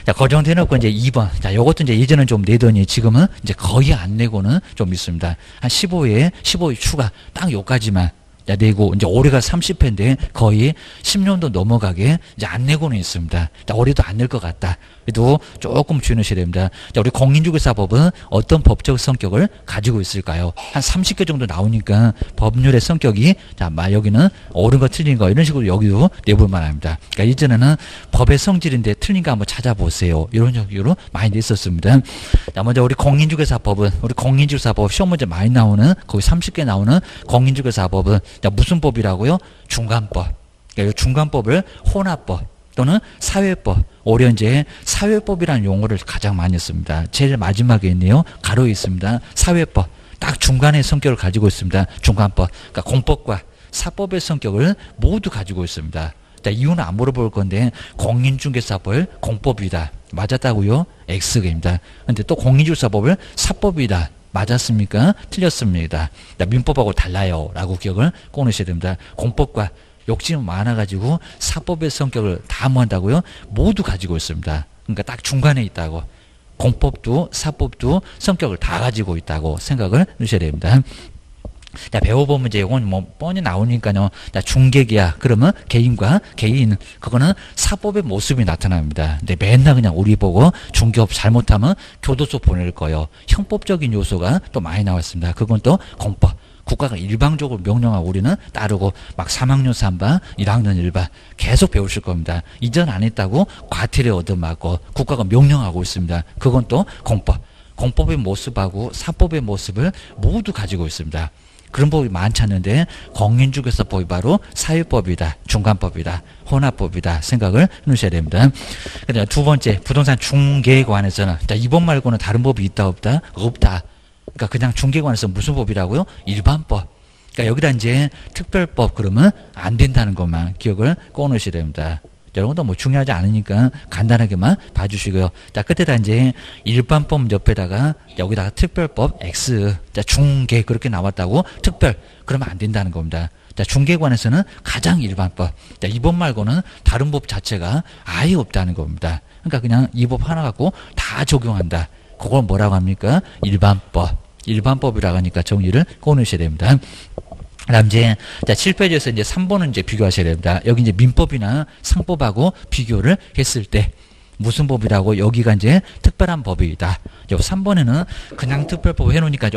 자, 거정대놓고 이제 2번. 자, 요것도 이제 예전엔 좀 내더니 지금은 이제 거의 안 내고는 좀 있습니다. 한 15회 추가. 딱 요까지만. 자, 내고, 이제 올해가 30회인데 거의 10년도 넘어가게 이제 안 내고는 있습니다. 자, 올해도 안 낼 것 같다. 그래도 조금 주의하셔야 됩니다. 자, 우리 공인중개사법은 어떤 법적 성격을 가지고 있을까요? 한 30개 정도 나오니까 법률의 성격이, 자, 여기는 옳은 거 틀린 거 이런 식으로 여기도 내볼만 합니다. 그러니까 이전에는 법의 성질인데 틀린 거 한번 찾아보세요. 이런 식으로 많이 냈었습니다. 자, 먼저 우리 공인중개사법은, 우리 공인중개사법 시험 문제 많이 나오는, 거의 30개 나오는 공인중개사법은 자, 무슨 법이라고요? 중간법. 그러니까 이 중간법을 혼합법 또는 사회법. 올해 이제 사회법이라는 용어를 가장 많이 씁니다. 제일 마지막에 있네요. 가로에 있습니다. 사회법. 딱 중간의 성격을 가지고 있습니다. 중간법. 그러니까 공법과 사법의 성격을 모두 가지고 있습니다. 자, 이유는 안 물어볼 건데 공인중개사법을 공법이다. 맞았다고요? X입니다. 근데 또 공인중개사법을 사법이다. 맞았습니까? 틀렸습니다. 민법하고 달라요. 라고 기억을 꼭 넣으셔야 됩니다. 공법과 욕심 많아가지고 사법의 성격을 다 뭐한다고요? 모두 가지고 있습니다. 그러니까 딱 중간에 있다고. 공법도 사법도 성격을 다 가지고 있다고 생각을 넣으셔야 됩니다. 자, 배워보면 이제 이건 뭐 뻔히 나오니까요. 자, 중개계약. 그러면 개인과 개인. 그거는 사법의 모습이 나타납니다. 근데 맨날 그냥 우리 보고 중개업 잘못하면 교도소 보낼 거예요. 형법적인 요소가 또 많이 나왔습니다. 그건 또 공법. 국가가 일방적으로 명령하고 우리는 따르고 막 3학년 3반, 1학년 1반 계속 배우실 겁니다. 이전 안 했다고 과태료 얻어맞고 국가가 명령하고 있습니다. 그건 또 공법. 공법의 모습하고 사법의 모습을 모두 가지고 있습니다. 그런 법이 많지 않는데 공인중개사법이 바로 사회법이다. 중간법이다. 혼합법이다. 생각을 해놓으셔야 됩니다. 그다음 두 번째 부동산 중개에 관해서는 자, 이법 말고는 다른 법이 있다 없다? 없다. 그러니까 그냥 중개에 관해서 무슨 법이라고요? 일반법. 그러니까 여기다 이제 특별법 그러면 안 된다는 것만 기억을 꼭 넣으셔야 됩니다. 여러분도 뭐 중요하지 않으니까 간단하게만 봐주시고요. 자, 끝에다 이제 일반법 옆에다가 여기다가 특별법 X. 자, 중개 그렇게 나왔다고 특별. 그러면 안 된다는 겁니다. 자, 중개에 관해서는 가장 일반법. 자, 이 법 말고는 다른 법 자체가 아예 없다는 겁니다. 그러니까 그냥 이 법 하나 갖고 다 적용한다. 그걸 뭐라고 합니까? 일반법. 일반법이라고 하니까 정의를 꺼내셔야 됩니다. 그다음 이제 자 7페이지에서 이제 3번은 이제 비교하셔야 됩니다. 여기 이제 민법이나 상법하고 비교를 했을 때 무슨 법이라고 여기가 이제 특별한 법이다. 요 3번에는 그냥 특별법 해놓으니까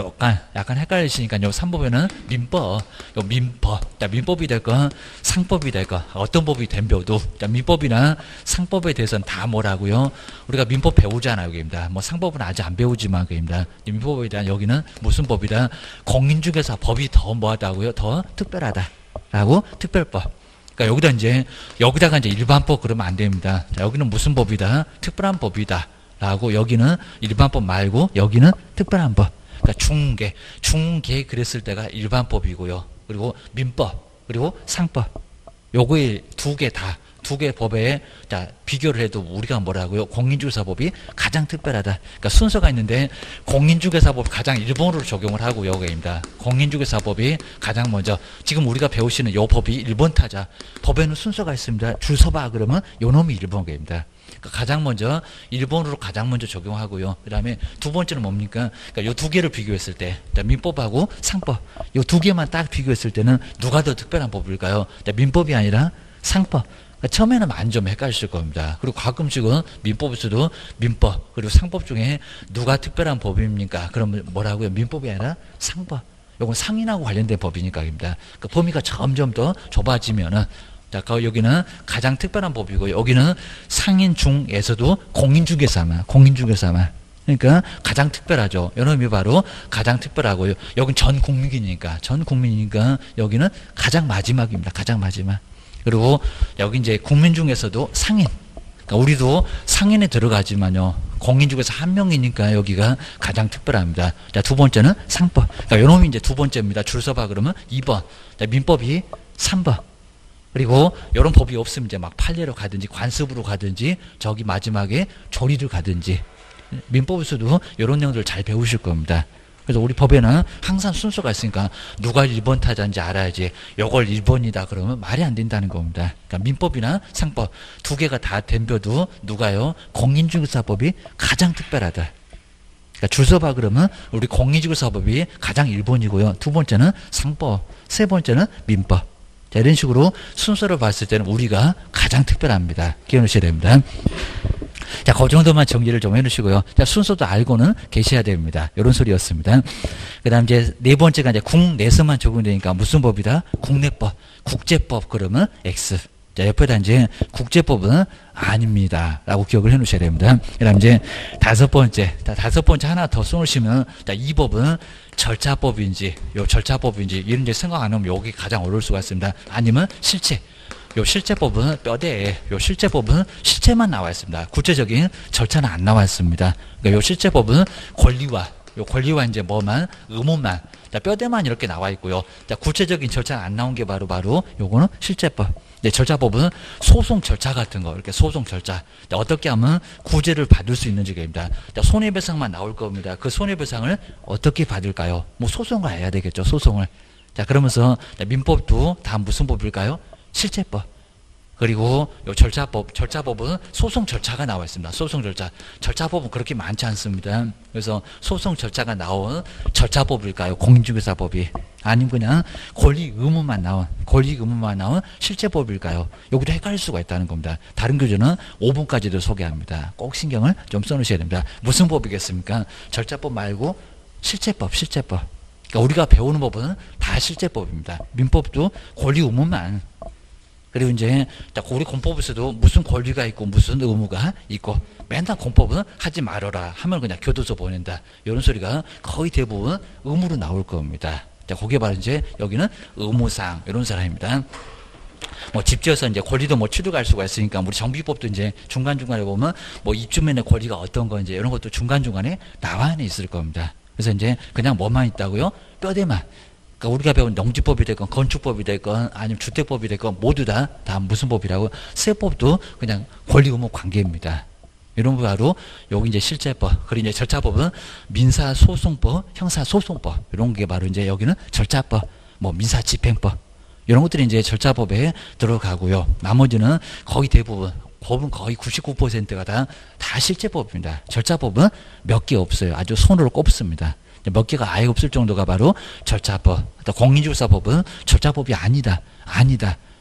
약간 헷갈리시니까 요 3법에는 민법, 요 민법. 자, 민법이 될까 상법이 될까 어떤 법이 덤벼도 자, 민법이나 상법에 대해서는 다 뭐라고요? 우리가 민법 배우잖아요, 여기입니다. 뭐 상법은 아직 안 배우지만 그입니다. 민법에 대한 여기는 무슨 법이다? 공인중개사 법이 더 뭐하다고요? 더 특별하다라고 특별법. 그러니까 여기다가 이제 일반법 그러면 안 됩니다. 자, 여기는 무슨 법이다? 특별한 법이다. 라고 여기는 일반법 말고 여기는 특별한 법. 그러니까 중개 그랬을 때가 일반법이고요. 그리고 민법, 그리고 상법. 요거에 두 개 법에 자 비교를 해도 우리가 뭐라고요? 공인중개사법이 가장 특별하다. 그러니까 순서가 있는데 공인중개사법 가장 일본어로 적용을 하고 여기입니다. 공인중개사법이 가장 먼저 지금 우리가 배우시는 요 법이 일본 타자. 법에는 순서가 있습니다. 줄 서봐 그러면 요 놈이 일본어입니다. 그러니까 가장 먼저 일본어로 가장 먼저 적용하고요. 그다음에 두 번째는 뭡니까? 그러니까 요 두 개를 비교했을 때 민법하고 상법 요 두 개만 딱 비교했을 때는 누가 더 특별한 법일까요? 민법이 아니라 상법. 처음에는 많이 좀 헷갈리실 겁니다. 그리고 가끔씩은 민법에서도 민법 그리고 상법 중에 누가 특별한 법입니까? 그러면 뭐라고요? 민법이 아니라 상법. 이건 상인하고 관련된 법이니까입니다. 그 범위가 점점 더 좁아지면은 자, 여기는 가장 특별한 법이고, 여기는 상인 중에서도 공인 중개사만, 공인 중개사만. 그러니까 가장 특별하죠. 이런 의미 바로 가장 특별하고요. 여긴 전 국민이니까, 전 국민이니까 여기는 가장 마지막입니다. 가장 마지막. 그리고 여기 이제 국민 중에서도 상인. 그러니까 우리도 상인에 들어가지만요. 공인 중에서 한 명이니까 여기가 가장 특별합니다. 자, 두 번째는 상법. 그러니까 요놈이 이제 두 번째입니다. 줄 서봐 그러면 2번. 자, 민법이 3번. 그리고 이런 법이 없으면 이제 막 판례로 가든지 관습으로 가든지 저기 마지막에 조리를 가든지 민법에서도 이런 내용들을 잘 배우실 겁니다. 그래서 우리 법에는 항상 순서가 있으니까 누가 1번 타자인지 알아야지 요걸 1번이다 그러면 말이 안 된다는 겁니다. 그러니까 민법이나 상법 두 개가 다 덤벼도 누가요? 공인중개사법이 가장 특별하다. 그러니까 줄 서봐 그러면 우리 공인중개사법이 가장 1번이고요. 두 번째는 상법, 세 번째는 민법. 자, 이런 식으로 순서를 봤을 때는 우리가 가장 특별합니다. 기억하셔야 됩니다. 자, 그 정도만 정리를 좀 해놓으시고요. 자, 순서도 알고는 계셔야 됩니다. 이런 소리였습니다. 그 다음 이제 네 번째가 이제 국내에서만 적용되니까 무슨 법이다? 국내법, 국제법 그러면 X. 자, 옆에다 이제 국제법은 아닙니다. 라고 기억을 해 놓으셔야 됩니다. 그 다음 이제 다섯 번째 하나 더 써놓으시면, 자, 이 법은 절차법인지, 요 절차법인지, 이런 이제 생각 안 하면 여기 가장 어려울 수가 있습니다. 아니면 실체. 요 실제법은 뼈대에, 요 실제법은 실체만 나와 있습니다. 구체적인 절차는 안 나와 있습니다. 그러니까 요 실제법은 권리와 이제 뭐만, 의무만, 자, 뼈대만 이렇게 나와 있고요. 자, 구체적인 절차는 안 나온 게 바로 요거는 실제법. 네, 절차법은 소송 절차 같은 거, 이렇게 소송 절차. 자, 어떻게 하면 구제를 받을 수 있는지입니다. 자, 손해배상만 나올 겁니다. 그 손해배상을 어떻게 받을까요? 뭐 소송을 해야 되겠죠, 소송을. 자, 그러면서 자, 민법도 다 무슨 법일까요? 실제법. 그리고 요 절차법은 소송 절차가 나와 있습니다. 소송 절차. 절차법은 그렇게 많지 않습니다. 그래서 소송 절차가 나온 절차법일까요? 공인중개사법이. 아니면 그냥 권리 의무만 나온 실제법일까요? 여기도 헷갈릴 수가 있다는 겁니다. 다른 교재는 5분까지도 소개합니다. 꼭 신경을 좀 써놓으셔야 됩니다. 무슨 법이겠습니까? 절차법 말고 실제법. 그러니까 우리가 배우는 법은 다 실제법입니다. 민법도 권리 의무만. 그리고 이제 우리 공법에서도 무슨 권리가 있고 무슨 의무가 있고 맨날 공법은 하지 말아라 하면 그냥 교도소 보낸다. 이런 소리가 거의 대부분 의무로 나올 겁니다. 자, 거기에 바로 이제 여기는 의무상 이런 사람입니다. 뭐 집 지어서 이제 권리도 뭐 취득할 수가 있으니까 우리 정비법도 이제 중간중간에 보면 뭐 입주민의 권리가 어떤 건지 이런 것도 중간중간에 나와 있을 겁니다. 그래서 이제 그냥 뭐만 있다고요? 뼈대만. 그러니까 우리가 배운 농지법이 됐건 건축법이 됐건 아니면 주택법이 됐건 모두 다 무슨 법이라고? 세법도 그냥 권리 의무 관계입니다. 이런 거 바로 여기 이제 실제법, 그리고 이제 절차법은 민사소송법, 형사소송법 이런 게 바로 이제 여기는 절차법, 뭐 민사집행법 이런 것들이 이제 절차법에 들어가고요. 나머지는 거의 대부분 법은 거의 99%가 다 실제법입니다. 절차법은 몇 개 없어요. 아주 손으로 꼽습니다. 몇 개가 아예 없을 정도가 바로 절차법. 공인중개사법은 절차법이 아니다.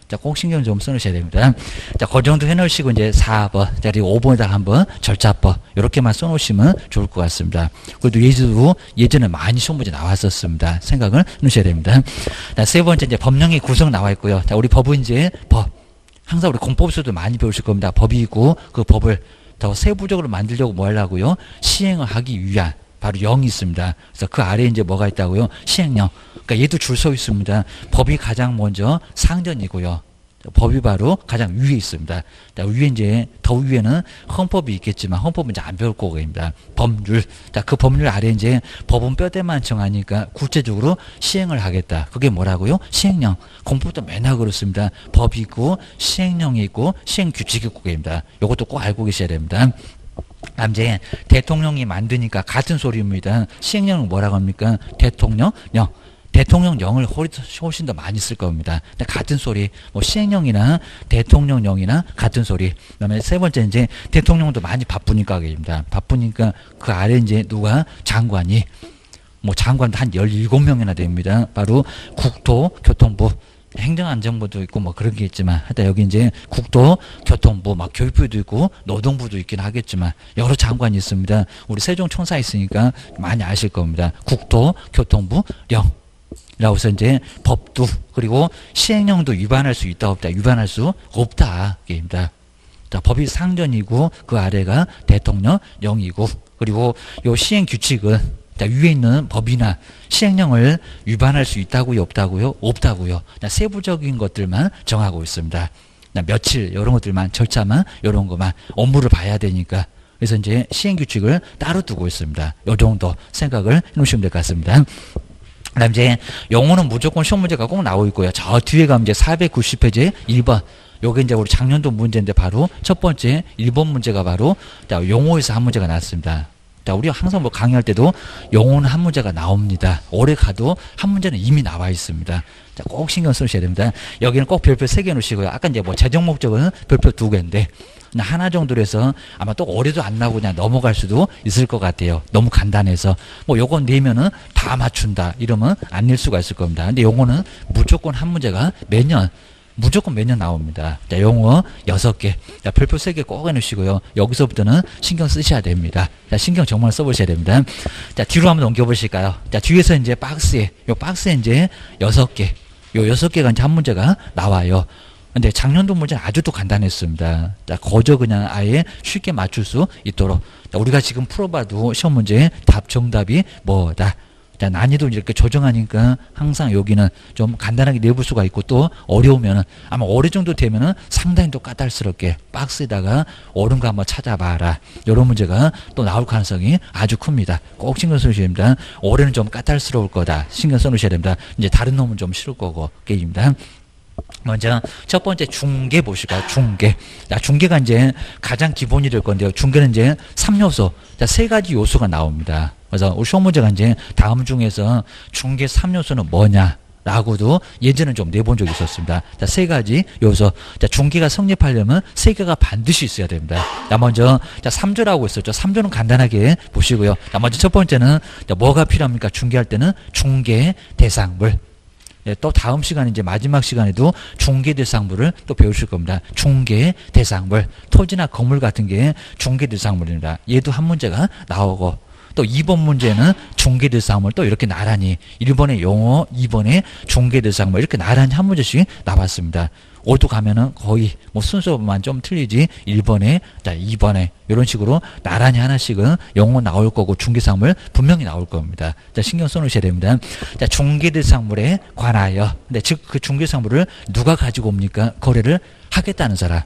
자, 꼭 신경 좀 써놓으셔야 됩니다. 자, 그 정도 해놓으시고 이제 4번, 자, 그리고 5번에다가 한번 절차법 이렇게만 써놓으시면 좋을 것 같습니다. 그래도 예전에 많이 시험 문제 나왔었습니다. 생각을 해놓으셔야 됩니다. 자, 세 번째 이제 법령의 구성 나와 있고요. 자, 우리 법은 이제 항상 우리 공법에서도 많이 배우실 겁니다. 법이 있고 그 법을 더 세부적으로 만들려고 뭐 하려고요? 시행을 하기 위한 바로 영이 있습니다. 그래서 그 아래에 이제 뭐가 있다고요? 시행령. 그러니까 얘도 줄 서 있습니다. 법이 가장 먼저 상전이고요. 법이 바로 가장 위에 있습니다. 자, 위에 이제 더 위에는 헌법이 있겠지만 헌법은 이제 안 배울 거입니다. 법률. 자, 그 법률 아래 이제 법은 뼈대만 정하니까 구체적으로 시행을 하겠다. 그게 뭐라고요? 시행령. 공법도 맨날 그렇습니다. 법이 있고 시행령이 있고 시행 규칙이 있고 입니다. 이것도 꼭 알고 계셔야 됩니다. 이제 대통령이 만드니까 같은 소리입니다. 시행령은 뭐라고 합니까? 대통령령을 훨씬 더 많이 쓸 겁니다. 근데 같은 소리, 뭐 시행령이나 대통령령이나 같은 소리. 그다음에 세 번째 이제 대통령도 많이 바쁘니까 그입니다. 바쁘니까 그 아래 이제 누가 장관이 뭐 장관도 한 17명이나 됩니다. 바로 국토교통부. 행정안전부도 있고 뭐 그런 게 있지만 하여튼 여기 이제 국토교통부 막 교육부도 있고 노동부도 있긴 하겠지만 여러 장관이 있습니다. 우리 세종청사 있으니까 많이 아실 겁니다. 국토교통부 령. 라고서 이제 법도 그리고 시행령도 위반할 수 있다 없다 위반할 수 없다 게입니다. 자, 법이 상전이고 그 아래가 대통령령이고 그리고 요 시행 규칙은 자, 위에 있는 법이나 시행령을 위반할 수 있다고요 없다고요 없다고요. 자, 세부적인 것들만 정하고 있습니다. 자, 며칠 이런 것들만 절차만 이런 것만 업무를 봐야 되니까 그래서 이제 시행 규칙을 따로 두고 있습니다. 요 정도 생각을 해놓으시면 될 것 같습니다. 그다음 이제 영어는 무조건 시험 문제가 꼭 나오고 있고요. 저 뒤에 가면 이제 490페이지 1번. 요게 이제 우리 작년도 문제인데 바로 첫 번째 1번 문제가 바로 자, 용어에서 한 문제가 나왔습니다. 자, 우리가 항상 뭐 강의할 때도 영어는 한 문제가 나옵니다. 올해 가도 한 문제는 이미 나와 있습니다. 자, 꼭 신경 쓰셔야 됩니다. 여기는 꼭 별표 3개 놓으시고요. 아까 이제 뭐 재정 목적은 별표 2개인데 그냥 하나 정도로 해서 아마 또 올해도 안 나오고 그냥 넘어갈 수도 있을 것 같아요. 너무 간단해서 뭐 요건 내면은 다 맞춘다 이러면 안 낼 수가 있을 겁니다. 근데 요거는 무조건 한 문제가 매년 무조건 매년 나옵니다. 자, 영어 6개. 자, 별표 3개 꼭 해놓으시고요. 여기서부터는 신경 쓰셔야 됩니다. 자, 신경 정말 써보셔야 됩니다. 자, 뒤로 한번 넘겨보실까요? 자, 뒤에서 이제 박스에, 요 박스에 이제 6개. 요 6개가 이제 한 문제가 나와요. 근데 작년도 문제는 아주 또 간단했습니다. 자, 거저 그냥 아예 쉽게 맞출 수 있도록. 자, 우리가 지금 풀어봐도 시험 문제 답 정답이 뭐다. 자, 난이도 이렇게 조정하니까 항상 여기는 좀 간단하게 내볼 수가 있고 또 어려우면은 아마 어느 정도 되면은 상당히 또 까탈스럽게 박스에다가 옳은 거 한번 찾아봐라. 이런 문제가 또 나올 가능성이 아주 큽니다. 꼭 신경 써주셔야 됩니다. 올해는 좀 까탈스러울 거다. 신경 써놓으셔야 됩니다. 이제 다른 놈은 좀 싫을 거고, 게임입니다. 먼저 첫 번째 중계 보실까요? 중계. 자, 중계가 이제 가장 기본이 될 건데요. 중계는 이제 3요소, 자, 3가지 요소가 나옵니다. 그래서 우리 시험 문제가 이제 다음 중에서 중계 3요소는 뭐냐? 라고도 예전에 좀 내본 적이 있었습니다. 자, 3가지 요소. 자, 중계가 성립하려면 3개가 반드시 있어야 됩니다. 자, 먼저, 자, 3조라고 있었죠. 3조는 간단하게 보시고요. 자, 먼저 첫 번째는, 자, 뭐가 필요합니까? 중계할 때는 중계 대상물. 네, 또 다음 시간에 이제 마지막 시간에도 중개 대상물을 또 배우실 겁니다. 중개 대상물, 토지나 건물 같은 게 중개 대상물입니다. 얘도 한 문제가 나오고 또 2번 문제는 중개 대상물 또 이렇게 나란히 1번에 용어, 2번에 중개 대상물 이렇게 나란히 한 문제씩 나왔습니다. 올도 가면은 거의 뭐 순서만 좀 틀리지 1번에 자 2번에 이런 식으로 나란히 하나씩은 영어 나올 거고 중개상물 분명히 나올 겁니다. 자, 신경 써놓으셔야 됩니다. 자, 중개대상물에 관하여 근데 즉 그 중개상물을 누가 가지고 옵니까? 거래를 하겠다는 사람.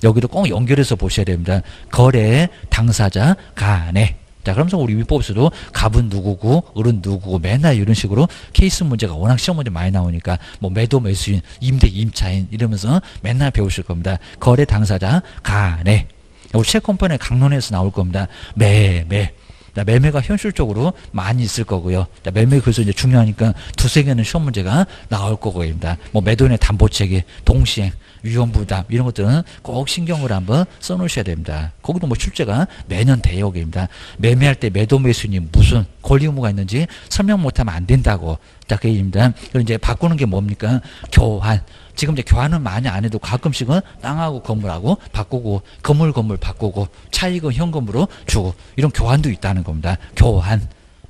여기도 꼭 연결해서 보셔야 됩니다. 거래 당사자 간에. 자, 그러면서 우리 위법에서도 갑은 누구고 을은 누구고 맨날 이런 식으로 케이스 문제가 워낙 시험 문제 많이 나오니까 뭐 매도 매수인 임대 임차인 이러면서 맨날 배우실 겁니다. 거래 당사자 간에. 우리 채권편의 강론에서 나올 겁니다. 매매. 자, 매매가 현실적으로 많이 있을 거고요. 자, 매매 그래서 이제 중요하니까 2-3개는 시험 문제가 나올 거고입니다. 뭐 매도인의 담보체계, 동시행, 위험부담 이런 것들은 꼭 신경을 한번 써놓으셔야 됩니다. 거기도 뭐 출제가 매년 대역입니다. 매매할 때 매도 매수인이 무슨 권리 의무가 있는지 설명 못하면 안 된다고. 자, 그 얘기입니다. 그리고 이제 바꾸는 게 뭡니까? 교환. 지금 이제 교환은 많이 안 해도 가끔씩은 땅하고 건물하고 바꾸고 건물 바꾸고 차익은 현금으로 주고 이런 교환도 있다는 겁니다. 교환.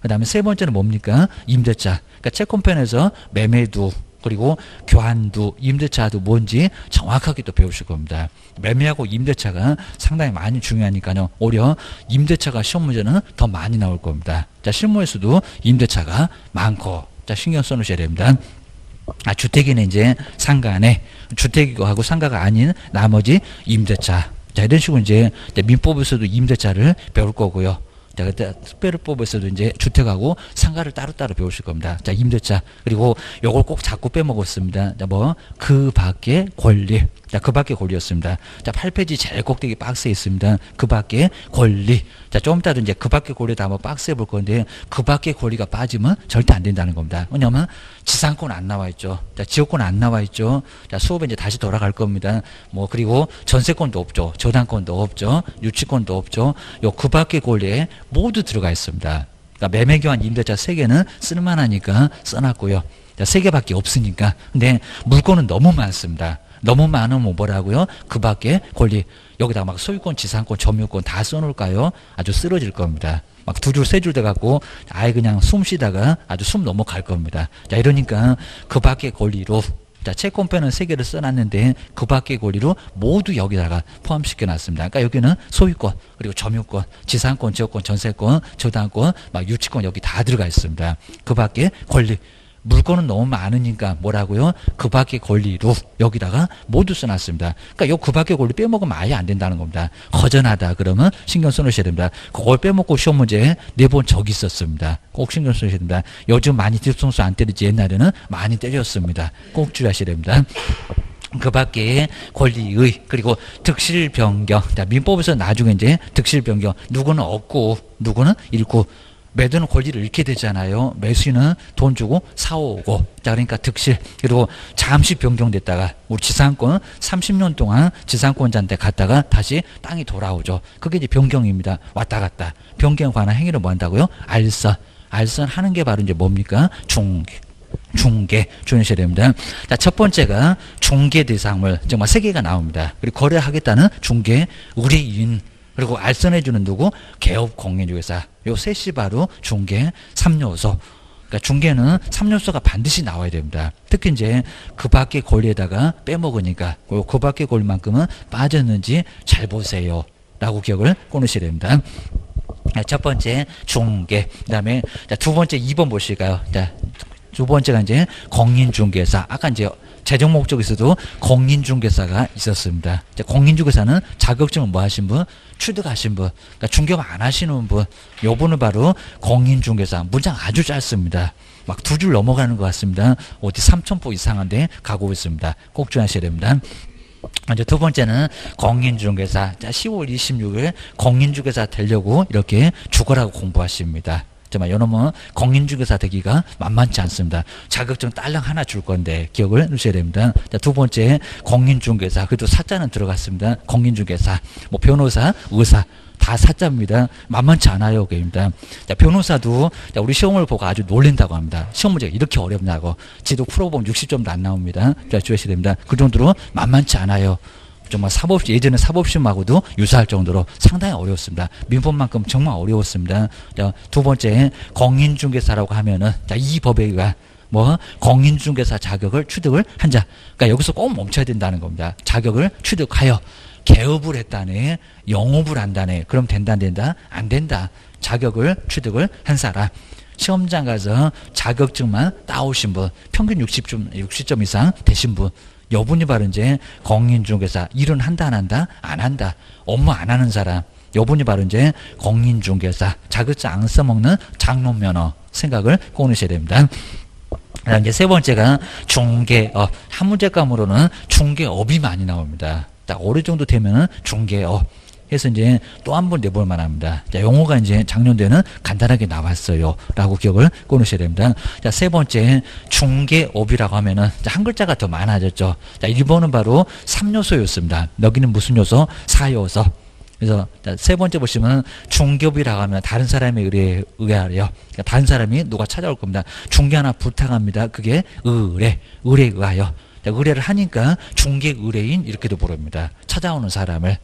그 다음에 세 번째는 뭡니까? 임대차. 그러니까 채권편에서 매매도 그리고 교환도 임대차도 뭔지 정확하게 또 배우실 겁니다. 매매하고 임대차가 상당히 많이 중요하니까요. 오히려 임대차가 시험 문제는 더 많이 나올 겁니다. 자, 실무에서도 임대차가 많고 자, 신경 써놓으셔야 됩니다. 아, 주택이는 이제 상가네. 주택이고 하고 상가가 아닌 나머지 임대차. 자, 이런 식으로 이제 민법에서도 임대차를 배울 거고요. 자, 그때 특별법에서도 이제 주택하고 상가를 따로따로 배우실 겁니다. 자, 임대차. 그리고 요걸 꼭 자꾸 빼먹었습니다. 자, 뭐, 그 밖의 권리. 자, 그 밖의 권리였습니다. 자, 8페이지 제일 꼭대기 박스에 있습니다. 그 밖의 권리. 자, 좀 이따도 이제 그 밖의 권리 다 한번 박스에 볼 건데, 그 밖의 권리가 빠지면 절대 안 된다는 겁니다. 왜냐면, 지상권 안 나와 있죠. 자, 지역권 안 나와 있죠. 자, 수업에 이제 다시 돌아갈 겁니다. 뭐, 그리고 전세권도 없죠. 저당권도 없죠. 유치권도 없죠. 요 그 밖의 권리에 모두 들어가 있습니다. 그러니까 매매교환 임대차 3개는 쓸만하니까 써놨고요. 자, 3개밖에 없으니까. 근데 물건은 너무 많습니다. 너무 많으면 뭐라고요? 그 밖에 권리. 여기다 막 소유권, 지상권, 점유권 다 써놓을까요? 아주 쓰러질 겁니다. 막 두 줄, 세 줄 돼갖고 아예 그냥 숨 쉬다가 아주 숨 넘어갈 겁니다. 자, 이러니까 그 밖의 권리로 자, 채권표는 3개를 써놨는데 그 밖의 권리로 모두 여기다가 포함시켜 놨습니다. 그러니까 여기는 소유권, 그리고 점유권, 지상권, 지역권, 전세권, 저당권, 막 유치권 여기 다 들어가 있습니다. 그 밖의 권리. 물건은 너무 많으니까 뭐라고요? 그 밖의 권리로 여기다가 모두 써놨습니다. 그러니까 요 그 밖의 권리 빼먹으면 아예 안 된다는 겁니다. 허전하다 그러면 신경 써놓으셔야 됩니다. 그걸 빼먹고 시험 문제 4번 적이 있었습니다. 꼭 신경 써주셔야 됩니다. 요즘 많이 뒤통수 안 때리지 옛날에는 많이 때렸습니다. 꼭 주의하셔야 됩니다. 그 밖에 권리의 그리고 득실 변경. 자, 민법에서 나중에 이제 득실 변경 누구는 얻고 누구는 잃고 매도는 권리를 잃게 되잖아요. 매수인은 돈 주고 사오고. 자, 그러니까 득실. 그리고 잠시 변경됐다가 우리 지상권 30년 동안 지상권자한테 갔다가 다시 땅이 돌아오죠. 그게 이제 변경입니다. 왔다 갔다. 변경에 관한 행위를 뭐 한다고요? 알선. 알선 하는 게 바로 이제 뭡니까? 중개. 주의하셔야 됩니다. 자, 첫 번째가 중개 대상물. 정말 3개가 나옵니다. 그리고 거래하겠다는 중개, 의뢰인. 그리고 알선해주는 누구? 개업 공인중개사. 요 셋이 바로 중개 3요소. 그러니까 중개는 3요소가 반드시 나와야 됩니다. 특히 이제 그 밖의 권리에다가 빼먹으니까 그 밖의 권리만큼은 빠졌는지 잘 보세요. 라고 기억을 꺼내셔야 됩니다. 첫 번째 중개. 그 다음에 두 번째 2번 보실까요? 자, 두 번째가 이제 공인중개사. 아까 이제 재정 목적에서도 공인중개사가 있었습니다. 공인중개사는 자격증을 뭐 하신 분? 취득하신 분. 그러니까 중개업 안 하시는 분. 요분은 바로 공인중개사. 문장 아주 짧습니다. 막 2줄 넘어가는 것 같습니다. 어디 3,000보 이상한데 가고 있습니다. 꼭 주의하셔야 됩니다. 이제 두 번째는 공인중개사. 자, 10월 26일 공인중개사 되려고 이렇게 죽어라고 공부하십니다. 정말 요놈은 공인중개사 되기가 만만치 않습니다. 자격증 딸랑 하나 줄 건데 기억을 해주셔야 됩니다. 자, 두 번째 공인중개사. 그래도 사자는 들어갔습니다. 공인중개사, 뭐 변호사, 의사 다 사자입니다. 만만치 않아요. 그입니다. 자, 변호사도 자, 우리 시험을 보고 아주 놀린다고 합니다. 시험 문제가 이렇게 어렵냐고. 지도 풀어보면 60점도 안 나옵니다. 자, 주의하셔야 됩니다. 그 정도로 만만치 않아요. 정말 예전에 사법시험하고도 유사할 정도로 상당히 어려웠습니다. 민법만큼 정말 어려웠습니다. 자, 두 번째 공인중개사라고 하면은 자, 이 법에 의한 뭐 공인중개사 자격을 취득을 한 자. 그러니까 여기서 꼭 멈춰야 된다는 겁니다. 자격을 취득하여 개업을 했다네, 영업을 한다네. 그럼 된다 안 된다? 안 된다. 자격을 취득을 한 사람. 시험장 가서 자격증만 따오신 분, 평균 60점 이상 되신 분. 여분이 바로 이제 공인중개사. 일은 한다 안 한다? 안 한다. 업무 안 하는 사람. 여분이 바로 이제 공인중개사. 자격증 안 써먹는 장롱면허. 생각을 꺼내셔야 됩니다. 그다음 이제 세 번째가 중개업. 한 문제감으로는 중개업이 많이 나옵니다. 딱 어느 정도 되면은 중개업. 해서 이제 또 한 번 내볼 만합니다. 자, 용어가 이제 작년도에는 간단하게 나왔어요. 라고 기억을 꺼놓으셔야 됩니다. 자, 세 번째, 중개업이라고 하면은, 자, 한 글자가 더 많아졌죠. 자, 1번은 바로 3요소였습니다. 여기는 무슨 요소? 4요소. 그래서, 자, 세 번째 보시면, 중개업이라고 하면 다른 사람에 의뢰하려. 그러니까 다른 사람이 누가 찾아올 겁니다. 중개 하나 부탁합니다. 그게 의뢰에 의하여. 자, 의뢰를 하니까 중개 의뢰인 이렇게도 부릅니다. 찾아오는 사람을.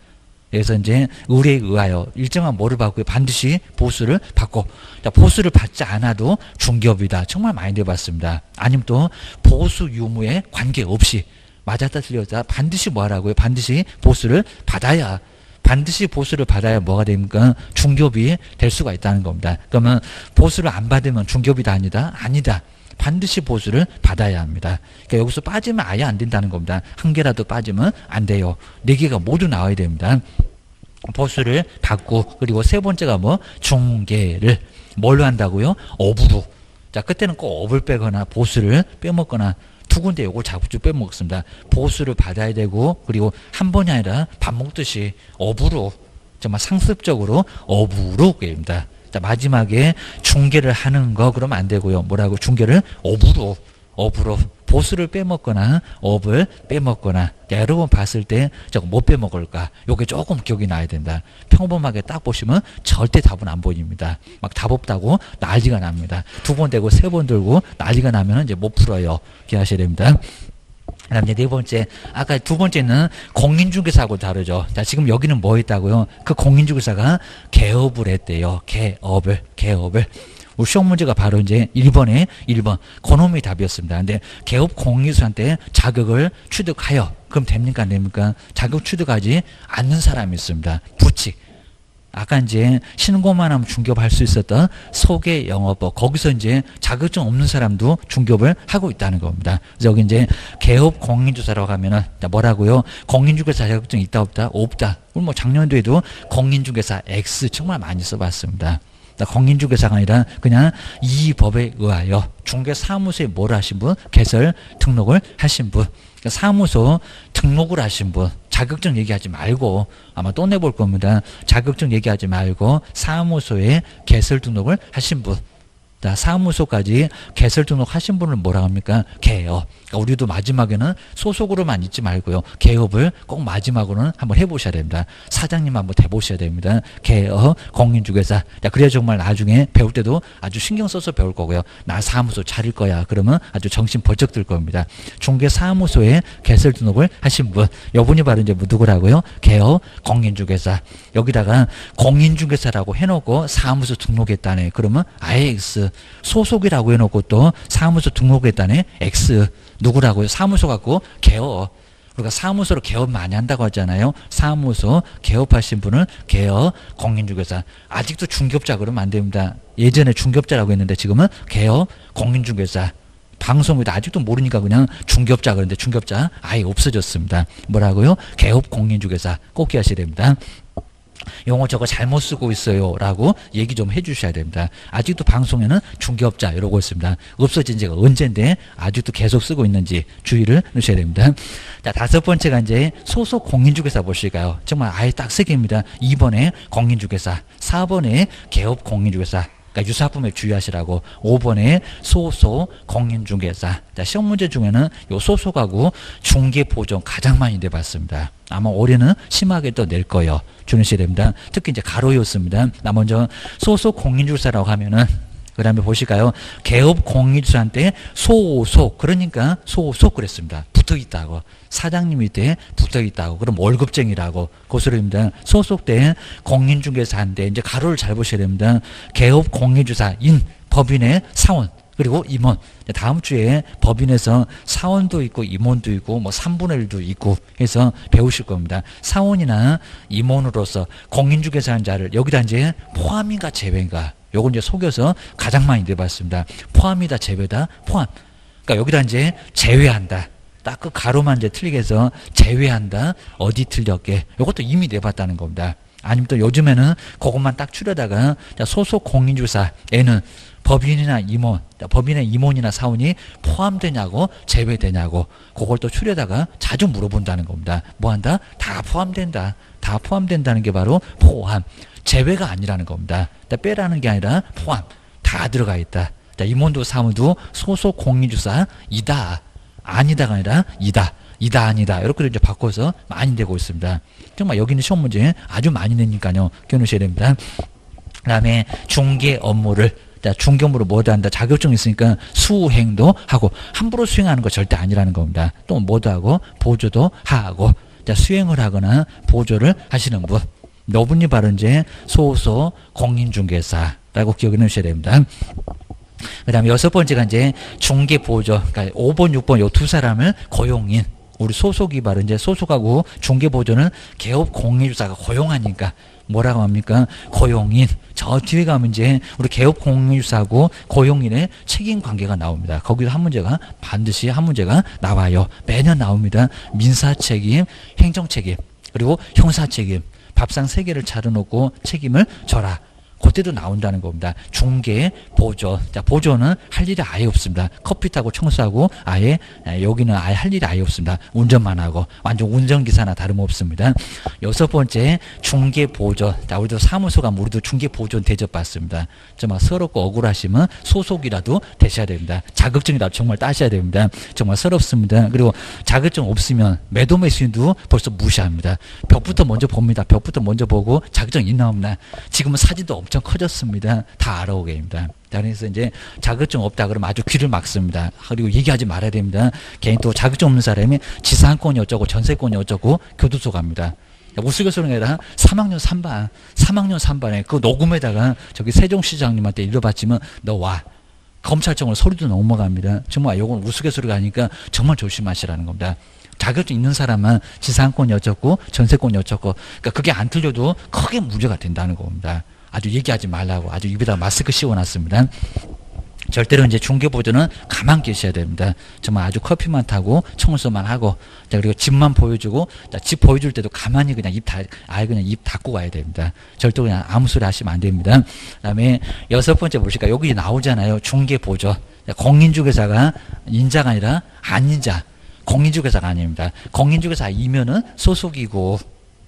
그래서 이제 의뢰에 의하여 일정한 뭐를 받고 반드시 보수를 받고, 자, 보수를 받지 않아도 중개업이다. 정말 많이 내봤습니다. 아니면 또 보수 유무에 관계없이 맞았다 틀렸다 반드시 뭐 하라고요? 반드시 보수를 받아야. 반드시 보수를 받아야 뭐가 됩니까? 중개업이 될 수가 있다는 겁니다. 그러면 보수를 안 받으면 중개업이다 아니다? 아니다. 반드시 보수를 받아야 합니다. 그러니까 여기서 빠지면 아예 안 된다는 겁니다. 한 개라도 빠지면 안 돼요. 4개가 모두 나와야 됩니다. 보수를 받고, 그리고 세 번째가 뭐? 중개를 뭘로 한다고요? 업으로. 자, 그때는 꼭 업을 빼거나 보수를 빼먹거나 두 군데 요걸 자꾸 빼먹습니다. 보수를 받아야 되고, 그리고 한 번이 아니라 밥 먹듯이 업으로, 정말 상습적으로 업으로 입니다. 자, 마지막에 중개를 하는 거 그러면 안 되고요. 뭐라고? 중개를 업으로 보수를 빼먹거나 업을 빼먹거나. 자, 여러분 봤을 때 저거 못 빼먹을까? 요게 조금 기억이 나야 된다. 평범하게 딱 보시면 절대 답은 안 보입니다. 막 답 없다고 난리가 납니다. 2번 되고 3번 들고 난리가 나면 이제 못 풀어요. 기억하셔야 됩니다. 그다음 이제 네 번째, 아까 두 번째는 공인중개사하고 다르죠. 자, 지금 여기는 뭐 했다고요? 그 공인중개사가 개업을 했대요. 개업을. 우리 시험 문제가 바로 이제 1번 그놈이 답이었습니다. 근데 개업 공인중개사한테 자격을 취득하여, 그럼 됩니까 안 됩니까? 자격 취득하지 않는 사람이 있습니다. 부칙. 아까 이제 신고만 하면 중개업할 수 있었던 소개영업법, 거기서 이제 자격증 없는 사람도 중개업을 하고 있다는 겁니다. 그래서 여기 이제 개업 공인중개사라고 하면은 뭐라고요? 공인중개사 자격증 있다 없다? 없다. 우리 뭐 작년도에도 공인중개사 X 정말 많이 써봤습니다. 공인중개사가 아니라 그냥 이 법에 의하여 중개사무소에 뭘 하신 분? 개설 등록을 하신 분. 사무소 등록을 하신 분, 자격증 얘기하지 말고, 아마 또 내볼 겁니다. 자격증 얘기하지 말고 사무소에 개설 등록을 하신 분, 사무소까지 개설 등록하신 분을 뭐라 합니까? 개업. 그러니까 우리도 마지막에는 소속으로만 있지 말고요, 개업을 꼭 마지막으로는 한번 해보셔야 됩니다. 사장님 한번 해보셔야 됩니다. 개업 공인중개사. 그래야 정말 나중에 배울 때도 아주 신경 써서 배울 거고요. 나 사무소 차릴 거야 그러면 아주 정신 번쩍 들 겁니다. 중개사무소에 개설 등록을 하신 분, 여분이 바로 이제 누구라고요? 개업 공인중개사. 여기다가 공인중개사라고 해놓고 사무소 등록했다네. 그러면 아예 X. 소속이라고 해놓고 또 사무소 등록했다네. X. 누구라고요? 사무소 갖고 개업. 우리가 사무소로 개업 많이 한다고 하잖아요. 사무소 개업하신 분은 개업 공인중개사. 아직도 중개업자 그러면 안 됩니다. 예전에 중개업자라고 했는데 지금은 개업 공인중개사. 방송에도 아직도 모르니까 그냥 중개업자 그러는데 중개업자 아예 없어졌습니다. 뭐라고요? 개업 공인중개사 꼭 기하셔야 됩니다. 용어 저거 잘못 쓰고 있어요 라고 얘기 좀 해주셔야 됩니다. 아직도 방송에는 중개업자 이러고 있습니다. 없어진 지가 언젠데 아직도 계속 쓰고 있는지 주의를 넣으셔야 됩니다. 자, 다섯 번째가 이제 소속 공인중개사 보실까요? 정말 아예 딱 세 개입니다. 2번에 공인중개사, 4번에 개업 공인중개사. 그러니까 유사품에 주의하시라고. 5번에 소속 공인중개사. 자, 시험 문제 중에는 요 소속하고 중개보존 가장 많이 내봤습니다. 아마 올해는 심하게 또 낼 거예요. 주의하셔야 됩니다. 특히 이제 가로였습니다. 나 먼저 소속 공인중개사라고 하면은, 그 다음에 보실까요? 개업 공인중개사한테 소속, 그러니까 소속 그랬습니다. 붙어있다고. 사장님 밑에 붙어있다고. 그럼 월급쟁이라고. 그 소리입니다. 소속된 공인중개사인데, 이제 가로를 잘 보셔야 됩니다. 개업 공인중개사인 법인의 사원, 그리고 임원. 다음 주에 법인에서 사원도 있고 임원도 있고 뭐 3분의 1도 있고 해서 배우실 겁니다. 사원이나 임원으로서 공인중개사한 자를 여기다 이제 포함인가 제외인가, 요건 이제 속여서 가장 많이 내봤습니다. 포함이다 제외다? 포함. 그러니까 여기다 이제 제외한다. 딱 그 가로만 이제 틀리게 해서 제외한다. 어디 틀렸게. 요것도 이미 내봤다는 겁니다. 아니면 또 요즘에는 그것만 딱 추려다가 소속 공인중개사에는 법인이나 임원, 법인의 임원이나 사원이 포함되냐고 제외되냐고, 그걸 또 추려다가 자주 물어본다는 겁니다. 뭐한다? 다 포함된다. 다 포함된다는 게 바로 포함. 제외가 아니라는 겁니다. 빼라는 게 아니라 포함. 다 들어가 있다. 임원도 사원도 소속 공인중개사이다. 아니다가 아니라 이다. 이다 아니다. 이렇게 이제 바꿔서 많이 되고 있습니다. 정말 여기는 시험 문제 아주 많이 내니까요. 기억하셔야 됩니다. 그 다음에 중개 업무를, 중개 업무를 뭐도 한다. 자격증 있으니까 수행도 하고, 함부로 수행하는 거 절대 아니라는 겁니다. 또 뭐도 하고 보조도 하고. 수행을 하거나 보조를 하시는 분, 너분이 바로 이제 소속 공인중개사라고 기억해 놓으셔야 됩니다. 그 다음에 여섯 번째가 이제 중개보조, 그러니까 5번, 6번 요 두 사람을 고용인, 우리 소속이 바로 이제 소속하고 중개보조는 개업 공인중개사가 고용하니까 뭐라고 합니까? 고용인. 저 뒤에 가면 이제 우리 개업 공인중개사하고 고용인의 책임 관계가 나옵니다. 거기서 한 문제가 반드시 한 문제가 나와요. 매년 나옵니다. 민사 책임, 행정 책임, 그리고 형사 책임. 밥상 3개를 차려놓고 책임을 져라. 그때도 나온다는 겁니다. 중개, 보조. 자, 보조는 할 일이 아예 없습니다. 커피 타고 청소하고 아예, 여기는 아예 할 일이 아예 없습니다. 운전만 하고. 완전 운전기사나 다름없습니다. 여섯 번째, 중개, 보조. 자, 우리도 사무소 가면 우리도 중개, 보조 대접받습니다. 정말 서럽고 억울하시면 소속이라도 되셔야 됩니다. 자격증이라도 정말 따셔야 됩니다. 정말 서럽습니다. 그리고 자격증 없으면 매도매수인도 벌써 무시합니다. 벽부터 먼저 봅니다. 벽부터 먼저 보고 자격증 있나 없나. 지금은 사진도 엄청 커졌습니다. 다 알아오게 됩니다. 그래서 이제 자격증 없다 그러면 아주 귀를 막습니다. 그리고 얘기하지 말아야 됩니다. 괜히 또 자격증 없는 사람이 지상권이 어쩌고 전세권이 어쩌고 교도소 갑니다. 우스갯소리가 아니라 3학년 3반에 그 녹음에다가 저기 세종시장님한테 읽어봤지만 너 와. 검찰청으로 소리도 넘어갑니다. 정말 이건 우스갯소리가 아니니까 정말 조심하시라는 겁니다. 자격증 있는 사람만 지상권이 어쩌고 전세권이 어쩌고 그러니까 그게 안 틀려도 크게 문제가 된다는 겁니다. 아주 얘기하지 말라고 아주 입에다 마스크 씌워놨습니다. 절대로 이제 중개보조는 가만 계셔야 됩니다. 정말 아주 커피만 타고 청소만 하고 자 그리고 집만 보여주고 자, 집 보여줄 때도 가만히 그냥 그냥 입 닫고 가야 됩니다. 절대 그냥 아무 소리 하시면 안 됩니다. 그다음에 6번째 보실까 여기 나오잖아요. 중개보조 공인중개사가 인자가 아니라 안인자 공인중개사가 아닙니다. 공인중개사 이면은 소속이고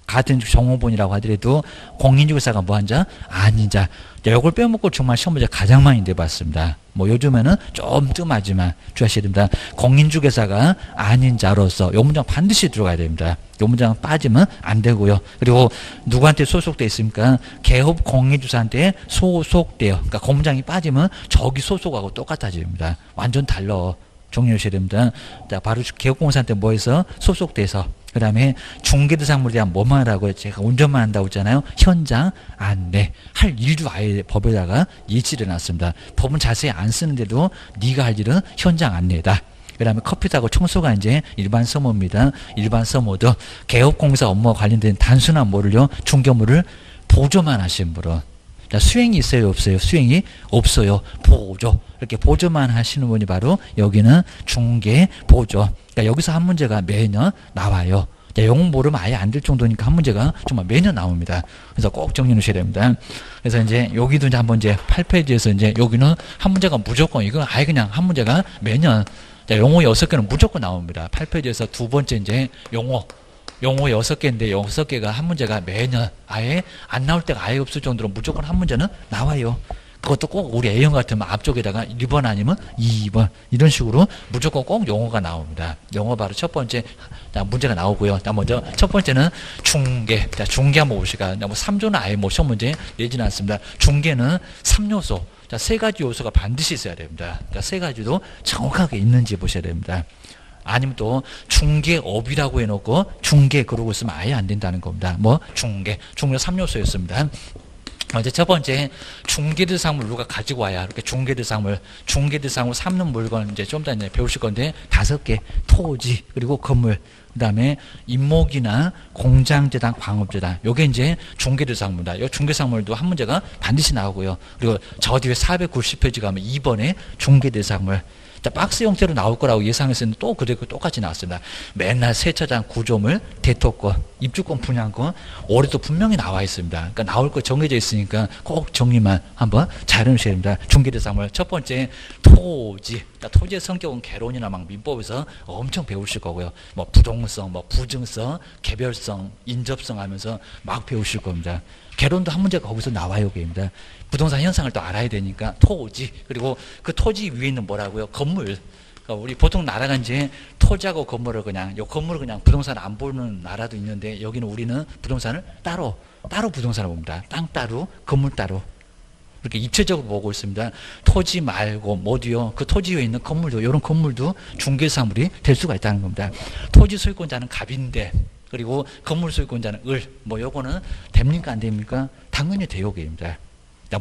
같은 정호본이라고 하더라도 공인중개사가 뭐한자? 아닌자. 이걸 빼먹고 정말 시험 문제 가장 많이 내봤습니다. 뭐 요즘에는 좀 뜸하지만 주의하셔야 됩니다. 공인중개사가 아닌 자로서 요 문장 반드시 들어가야 됩니다. 요 문장 빠지면 안 되고요. 그리고 누구한테 소속돼 있습니까? 개업 공인중개사한테 소속돼요. 그러니까 그 문장이 빠지면 저기 소속하고 똑같아집니다. 완전 달라. 정리하셔야 됩니다. 자, 바로 개업공사한테 뭐해서 소속돼서 그 다음에 중개대상물에 대한 뭐만 하라고요? 제가 운전만 한다고 했잖아요. 현장 안내 할 일도 아예 법에다가 예치를 해놨습니다. 법은 자세히 안 쓰는데도 네가 할 일은 현장 안내다. 그 다음에 커피 타고 청소가 이제 일반 서무입니다. 일반 서무도 개업공사 업무와 관련된 단순한 뭐를요? 중개업무를 보조만 하시는 분은 자, 수행이 있어요? 없어요? 수행이 없어요. 보조. 이렇게 보조만 하시는 분이 바로 여기는 중개 보조. 그러니까 여기서 한 문제가 매년 나와요. 자, 영어 모르면 아예 안 될 정도니까 한 문제가 정말 매년 나옵니다. 그래서 꼭 정리해 놓으셔야 됩니다. 그래서 이제 여기도 이제 한번 이제 8페이지에서 이제 여기는 한 문제가 무조건 이거 아예 그냥 한 문제가 매년 자, 영어 6개는 무조건 나옵니다. 8페이지에서 두 번째 이제 영어 6개인데 6개가 한 문제가 매년 아예 안 나올 때가 아예 없을 정도로 무조건 한 문제는 나와요. 그것도 꼭 우리 A형 같으면 앞쪽에다가 1번 아니면 2번 이런 식으로 무조건 꼭 영어가 나옵니다. 영어 바로 첫 번째 문제가 나오고요. 먼저 첫 번째는 중개. 자, 중개 한번 보시까. 뭐 3조는 아예 뭐 시험 문제 내지는 않습니다. 중개는 3요소. 자, 3가지 요소가 반드시 있어야 됩니다. 자, 3가지도 정확하게 있는지 보셔야 됩니다. 아니면 또 중개업이라고 해놓고 중개 그러고 있으면 아예 안 된다는 겁니다. 뭐 중개 3요소였습니다. 이제 첫 번째 중개대상물 누가 가지고 와야 이렇게 중개대상물 삼는 물건 이제 좀 더 이제 배우실 건데 5개 토지 그리고 건물 그다음에 임목이나 공장재단 광업재단 요게 이제 중개대상물이다. 요 중개상물도 한 문제가 반드시 나오고요. 그리고 저 뒤에 490페이지 가면 2번에 중개대상물 자, 박스 형태로 나올 거라고 예상했었는데 또 그대로 똑같이 나왔습니다. 맨날 세차장 구조물, 대토권, 입주권, 분양권 올해도 분명히 나와 있습니다. 그러니까 나올 거 정해져 있으니까 꼭 정리만 한번 잘 해주셔야 됩니다. 중개대상물 첫 번째 토지. 토지의 성격은 개론이나 막 민법에서 엄청 배우실 거고요. 뭐 부동성, 뭐 부증성, 개별성, 인접성 하면서 막 배우실 겁니다. 개론도 한 문제가 거기서 나와요. 입니다. 부동산 현상을 또 알아야 되니까 토지 그리고 그 토지 위에 있는 뭐라고요? 건물. 그러니까 우리 보통 나라가 이제 토지하고 건물을 그냥 요 건물을 그냥 부동산 안 보는 나라도 있는데 여기는 우리는 부동산을 따로 부동산을 봅니다. 땅 따로 건물 따로 이렇게 입체적으로 보고 있습니다. 토지 말고 뭐도요? 그 토지 위에 있는 건물도 이런 건물도 중개사물이 될 수가 있다는 겁니다. 토지 소유권자는 갑인데 그리고 건물 소유권자는 을, 뭐 요거는 됩니까 안 됩니까? 당연히 대요입니다.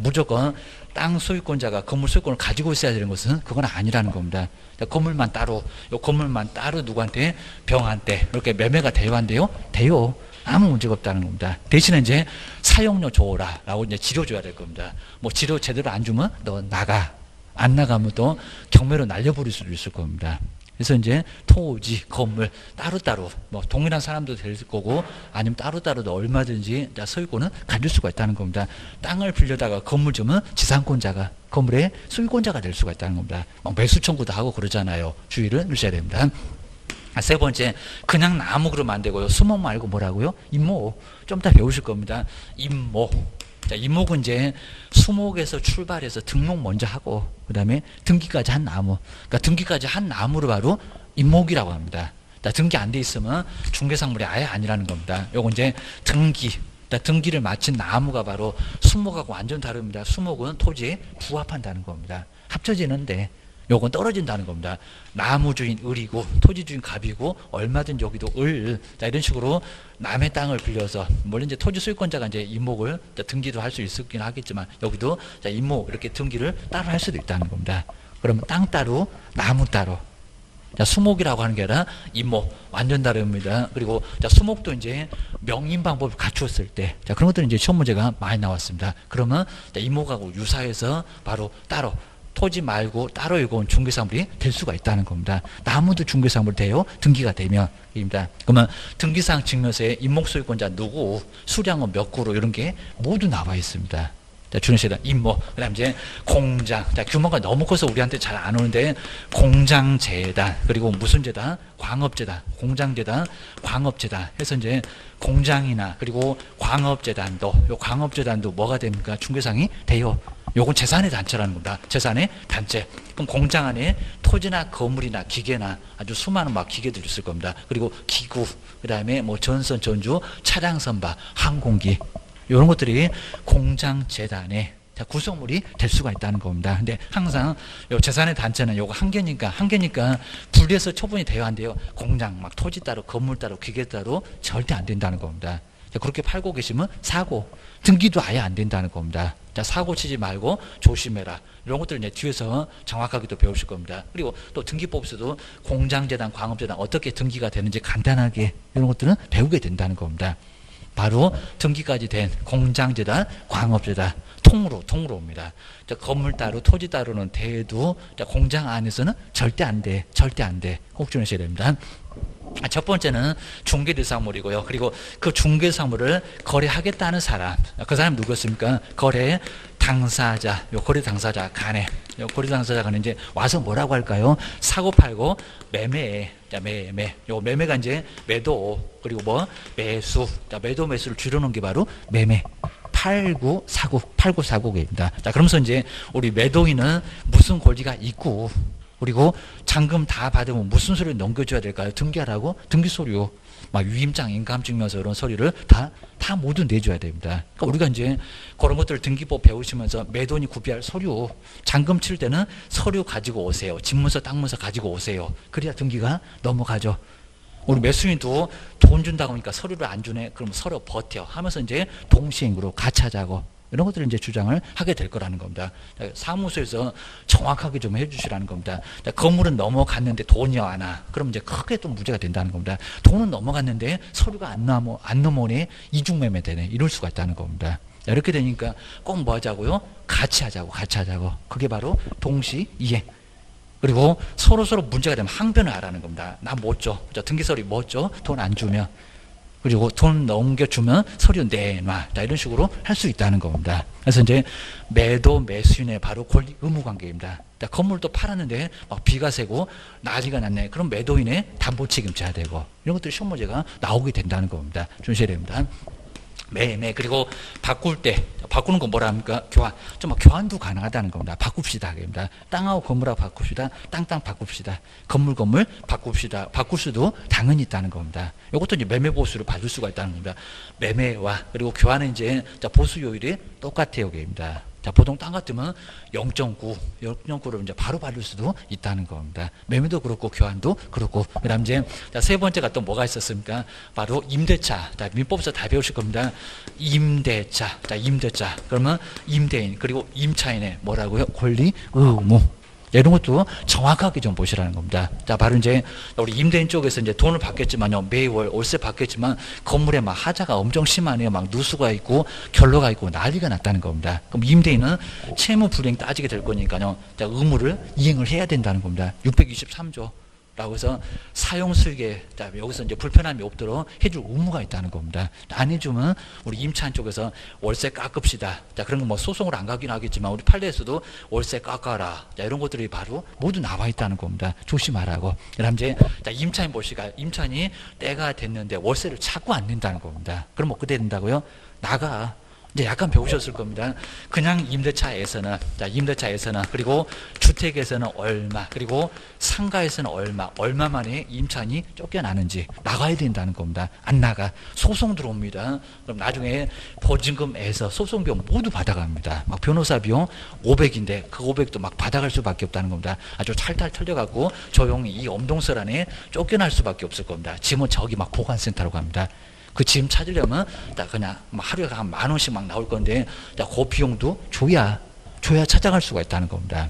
무조건 땅 소유권자가 건물 소유권을 가지고 있어야 되는 것은 그건 아니라는 겁니다. 건물만 따로, 요 건물만 따로 누구한테 병한테 이렇게 매매가 돼요 안 돼요? 돼요. 아무 문제가 없다는 겁니다. 대신에 이제 사용료 줘라라고 이제 지료 줘야 될 겁니다. 뭐 지료 제대로 안 주면 너 나가. 안 나가면 또 경매로 날려버릴 수도 있을 겁니다. 그래서 이제 토지, 건물 따로따로 뭐 동일한 사람도 될 거고 아니면 따로따로도 얼마든지 소유권은 가질 수가 있다는 겁니다. 땅을 빌려다가 건물 주면 지상권자가 건물의 소유권자가 될 수가 있다는 겁니다. 매수 청구도 하고 그러잖아요. 주의를 주셔야 됩니다. 세 번째, 그냥 나무 그러면 안 되고요. 수목 말고 뭐라고요? 임목. 좀 이따 배우실 겁니다. 임목. 자, 임목은 이제 수목에서 출발해서 등록 먼저 하고 그 다음에 등기까지 한 나무. 그러니까 등기까지 한 나무를 바로 임목이라고 합니다. 자, 등기 안 돼 있으면 중개상물이 아예 아니라는 겁니다. 요거 이제 등기. 등기를 마친 나무가 바로 수목하고 완전 다릅니다. 수목은 토지에 부합한다는 겁니다. 합쳐지는데 요건 떨어진다는 겁니다. 나무 주인 을이고 토지 주인 갑이고 얼마든지 여기도 을. 자, 이런 식으로 남의 땅을 빌려서 물론 이제 토지 소유권자가 이제 임목을 등기도 할 수 있긴 하겠지만 여기도 자, 임목 이렇게 등기를 따로 할 수도 있다는 겁니다. 그러면 땅 따로 나무 따로. 자, 수목이라고 하는 게 아니라 임목 완전 다릅니다. 그리고 자, 수목도 이제 명인 방법을 갖추었을 때 자, 그런 것들은 이제 시험 문제가 많이 나왔습니다. 그러면 자, 임목하고 유사해서 바로 따로 토지 말고 따로 이건 중개사물이 될 수가 있다는 겁니다. 나무도 중개사물 돼요. 등기가 되면 입니다. 그러면 등기상 증명서에 임목소유권자 누구, 수량은 몇 구로 이런 게 모두 나와 있습니다. 자, 준호씨다 임목, 그다음 이제 공장. 자, 규모가 너무 커서 우리한테 잘 안 오는데 공장재단, 그리고 무슨 재단, 광업재단, 공장재단, 광업재단 해서 이제 공장이나 그리고 광업재단도, 요 광업재단도 뭐가 됩니까? 중개상이 돼요. 요건 재산의 단체라는 겁니다. 재산의 단체. 그럼 공장 안에 토지나 건물이나 기계나 아주 수많은 막 기계들이 있을 겁니다. 그리고 기구, 그 다음에 뭐 전선, 전주, 차량 선박, 항공기 이런 것들이 공장 재단의 구성물이 될 수가 있다는 겁니다. 근데 항상 요 재산의 단체는 요거 한 개니까 분리해서 처분이 돼야 한대요. 공장 막 토지 따로 건물 따로 기계 따로 절대 안 된다는 겁니다. 그렇게 팔고 계시면 사고 등기도 아예 안 된다는 겁니다. 자, 사고 치지 말고 조심해라. 이런 것들을 이제 뒤에서 정확하게 또 배우실 겁니다. 그리고 또 등기법에서도 공장재단, 광업재단 어떻게 등기가 되는지 간단하게 이런 것들은 배우게 된다는 겁니다. 바로 등기까지 된 공장재단, 광업재단 통으로 옵니다. 자, 건물 따로 토지 따로는 돼도 자, 공장 안에서는 절대 안 돼. 꼭 주의하셔야 됩니다. 첫 번째는 중개대상물이고요. 그리고 그 중개대상물을 거래하겠다는 사람, 그 사람 누구였습니까? 거래 당사자, 요 거래 당사자 간에, 요 거래 당사자 간에 이제 와서 뭐라고 할까요? 사고 팔고 매매, 자, 요 매매가 이제 매도, 그리고 뭐 매수, 자, 매도 매수를 줄여놓은 게 바로 매매. 팔고 사고입니다. 자, 그러면서 이제 우리 매도인은 무슨 권리가 있고, 그리고 잔금 다 받으면 무슨 서류를 넘겨줘야 될까요? 등기하라고? 등기서류, 막 유임장, 인감증명서 이런 서류를 다 모두 내줘야 됩니다. 그러니까 우리가 이제 그런 것들을 등기법 배우시면서 매도인이 구비할 서류, 잔금 칠 때는 서류 가지고 오세요. 집문서, 땅문서 가지고 오세요. 그래야 등기가 넘어가죠. 우리 매수인도 돈 준다고 하니까 서류를 안 주네. 그럼 서로 버텨 하면서 이제 동시행으로 같이 하자고. 이런 것들을 이제 주장을 하게 될 거라는 겁니다. 사무소에서 정확하게 좀 해주시라는 겁니다. 건물은 넘어갔는데 돈이 안 와. 그럼 이제 크게 또 문제가 된다는 겁니다. 돈은 넘어갔는데 서류가 안 넘어오네. 이중매매 되네. 이럴 수가 있다는 겁니다. 이렇게 되니까 꼭 뭐 하자고요? 같이 하자고. 그게 바로 동시이행. 그리고 서로 문제가 되면 항변을 하라는 겁니다. 나 못 줘. 등기서류 못 줘. 돈 안 주면. 그리고 돈 넘겨주면 서류 내놔. 자, 이런 식으로 할 수 있다는 겁니다. 그래서 이제 매도 매수인의 바로 권리 의무 관계입니다. 자, 건물도 팔았는데 막 비가 새고 난리가 났네. 그럼 매도인의 담보 책임져야 되고 이런 것들이 시험 문제가 나오게 된다는 겁니다. 주셔야 됩니다. 매매. 그리고 바꿀 때 바꾸는 건 뭐라 합니까? 교환. 좀 교환도 가능하다는 겁니다. 바꿉시다. 그럽니다. 땅하고 건물하고 바꿉시다. 땅 바꿉시다. 건물 바꿉시다. 바꿀 수도 당연히 있다는 겁니다. 이것도 이제 매매 보수를 받을 수가 있다는 겁니다. 매매와 그리고 교환은 이제 보수 요율이 똑같아요. 그럽니다. 자, 보통 땅 같으면 0.9를 이제 바로 받을 수도 있다는 겁니다. 매매도 그렇고 교환도 그렇고. 그다음 이제 자, 세 번째가 또 뭐가 있었습니까? 바로 임대차. 자, 민법에서 다 배우실 겁니다. 임대차. 자, 임대차. 그러면 임대인 그리고 임차인의 뭐라고요? 권리, 의무. 이런 것도 정확하게 좀 보시라는 겁니다. 자, 바로 이제 우리 임대인 쪽에서 이제 돈을 받겠지만요, 매월 월세 받겠지만 건물에 막 하자가 엄청 심하네요. 막 누수가 있고 결로가 있고 난리가 났다는 겁니다. 그럼 임대인은 채무 불이행 따지게 될 거니까요, 자, 의무를 이행을 해야 된다는 겁니다. 623조. 라고 해서 사용수익에 여기서 이제 불편함이 없도록 해줄 의무가 있다는 겁니다. 안 해주면 우리 임차인 쪽에서 월세 깎읍시다. 자, 그런 거 뭐 소송을 안 가긴 하겠지만 우리 판례에서도 월세 깎아라. 자, 이런 것들이 바로 모두 나와 있다는 겁니다. 조심하라고. 그다음 이제 자, 임차인 보시가 임차인이 때가 됐는데 월세를 자꾸 안 낸다는 겁니다. 그럼 어떻게 된다고요? 나가. 이제 약간 배우셨을 겁니다. 그냥 임대차에서는, 자, 임대차에서는, 그리고 주택에서는 얼마, 그리고 상가에서는 얼마 만에 임차인이 쫓겨나는지 나가야 된다는 겁니다. 안 나가. 소송 들어옵니다. 그럼 나중에 보증금에서 소송 비용 모두 받아갑니다. 막 변호사 비용 500인데 그 500도 막 받아갈 수밖에 없다는 겁니다. 아주 탈탈 털려갖고 조용히 이 엄동설 안에 쫓겨날 수밖에 없을 겁니다. 짐은 저기 막 보관센터로 갑니다. 그 짐 찾으려면 딱 그냥 하루에 한 10,000원씩 막 나올 건데 그 비용도 줘야 찾아갈 수가 있다는 겁니다.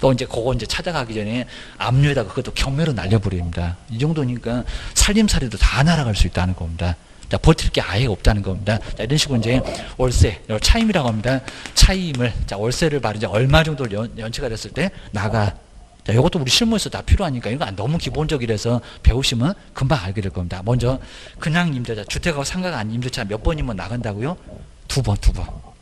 또 이제 그거 이제 찾아가기 전에 압류에다가 그것도 경매로 날려버립니다. 이 정도니까 살림살이도 다 날아갈 수 있다는 겁니다. 자, 버틸 게 아예 없다는 겁니다. 자, 이런 식으로 이제 월세, 차임이라고 합니다. 차임을, 자, 월세를 받은 이제 얼마 정도 연체가 됐을 때 나가. 자, 이것도 우리 실무에서 다 필요하니까 이거 너무 기본적이라서 배우시면 금방 알게 될 겁니다. 먼저 그냥 임대차, 주택하고 상가가 아닌 임대차 몇 번이면 나간다고요? 2번.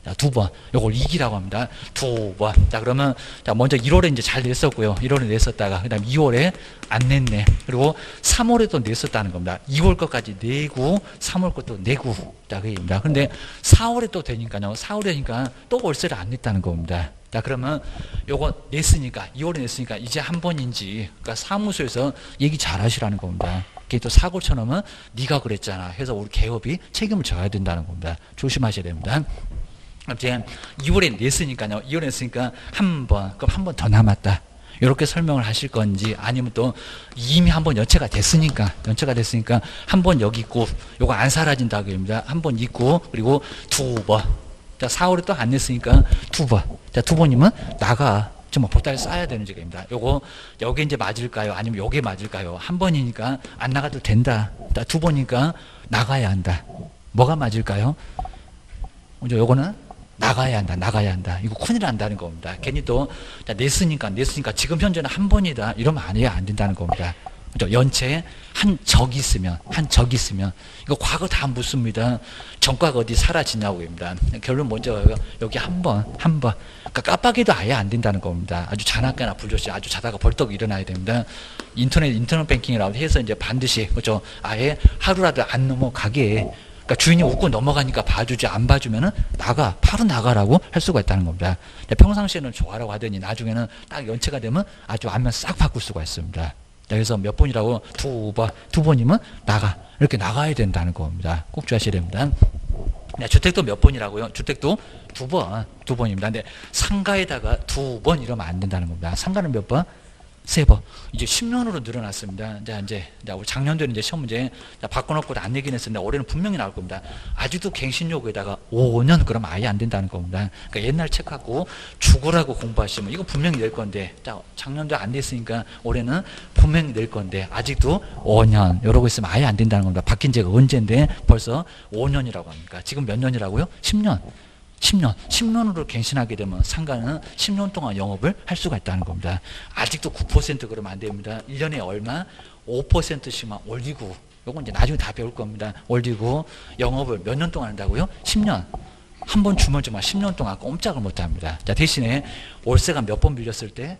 자, 2번. 요걸 이기라고 합니다. 2번. 자, 그러면 자, 먼저 1월에 이제 잘 냈었고요. 1월에 냈었다가 그다음 2월에 안 냈네. 그리고 3월에 또 냈었다는 겁니다. 2월 것까지 내고 3월 것도 내고. 자, 그입니다. 근데 4월에 또 되니까요. 4월에 되니까 또 월세를 안 냈다는 겁니다. 자, 그러면 요거 냈으니까 2월에 냈으니까 이제 한 번인지, 그러니까 사무소에서 얘기 잘 하시라는 겁니다. 그게 또 사고 쳐놓으면 네가 그랬잖아 해서 우리 개업이 책임을 져야 된다는 겁니다. 조심하셔야 됩니다. 이제 2월에 냈으니까요. 2월에 냈으니까 한 번, 그럼 한 번 더 남았다. 이렇게 설명을 하실 건지, 아니면 또 이미 한 번 연체가 됐으니까 한 번 여기 있고 요거 안 사라진다고 합니다. 한 번 있고 그리고 2번. 자, 4월에 또 안 냈으니까 2번. 자, 2번이면 나가. 좀 보따리 싸야 되는 지경입니다. 요거 여기 이제 맞을까요? 아니면 요게 맞을까요? 한 번이니까 안 나가도 된다. 자, 2번이니까 나가야 한다. 뭐가 맞을까요? 먼저 요거는 나가야 한다. 이거 큰일 난다는 겁니다. 괜히 또 냈으니까 지금 현재는 한 번이다. 이러면 안 된다는 겁니다. 그죠? 연체에 한 적이 있으면 이거 과거 다 묻습니다. 전과가 어디 사라지냐고 합니다. 결론 먼저 여기 한 번. 그러니까 깜빡이도 아예 안 된다는 겁니다. 아주 자나깨나 불조시 아주 자다가 벌떡 일어나야 됩니다. 인터넷 뱅킹이라고 해서 이제 반드시 그죠? 아예 하루라도 안 넘어가게. 그러니까 주인이 웃고 넘어가니까 봐주지, 안 봐주면은 바로 나가라고 할 수가 있다는 겁니다. 평상시에는 좋아라고 하더니 나중에는 딱 연체가 되면 아주 안면 싹 바꿀 수가 있습니다. 그래서 몇 번이라고? 2번이면 이렇게 나가야 된다는 겁니다. 꼭 주의하셔야 됩니다. 주택도 몇 번이라고요? 주택도 2번입니다. 근데 상가에다가 2번 이러면 안 된다는 겁니다. 상가는 몇 번? 3번. 이제 10년으로 늘어났습니다. 이제 우리 작년도에는 이제 시험 문제 바꿔놓고 안 내긴 했었는데 올해는 분명히 나올 겁니다. 아직도 갱신 요구에다가 5년 그러면 아예 안 된다는 겁니다. 그러니까 옛날 책하고 죽으라고 공부하시면 이거 분명히 낼 건데, 자, 작년도에 안 냈으니까 올해는 분명히 낼 건데 아직도 5년 이러고 있으면 아예 안 된다는 겁니다. 바뀐 지가 언제인데 벌써 5년이라고 합니까? 지금 몇 년이라고요? 10년. 10년으로 갱신하게 되면 상가는 10년 동안 영업을 할 수가 있다는 겁니다. 아직도 9% 그러면 안 됩니다. 1년에 얼마? 5%씩만 올리고, 요건 이제 나중에 다 배울 겁니다. 올리고 영업을 몇 년 동안 한다고요? 10년. 한 번 주면 정말 10년 동안 꼼짝을 못 합니다. 자, 대신에 월세가 몇 번 빌렸을 때?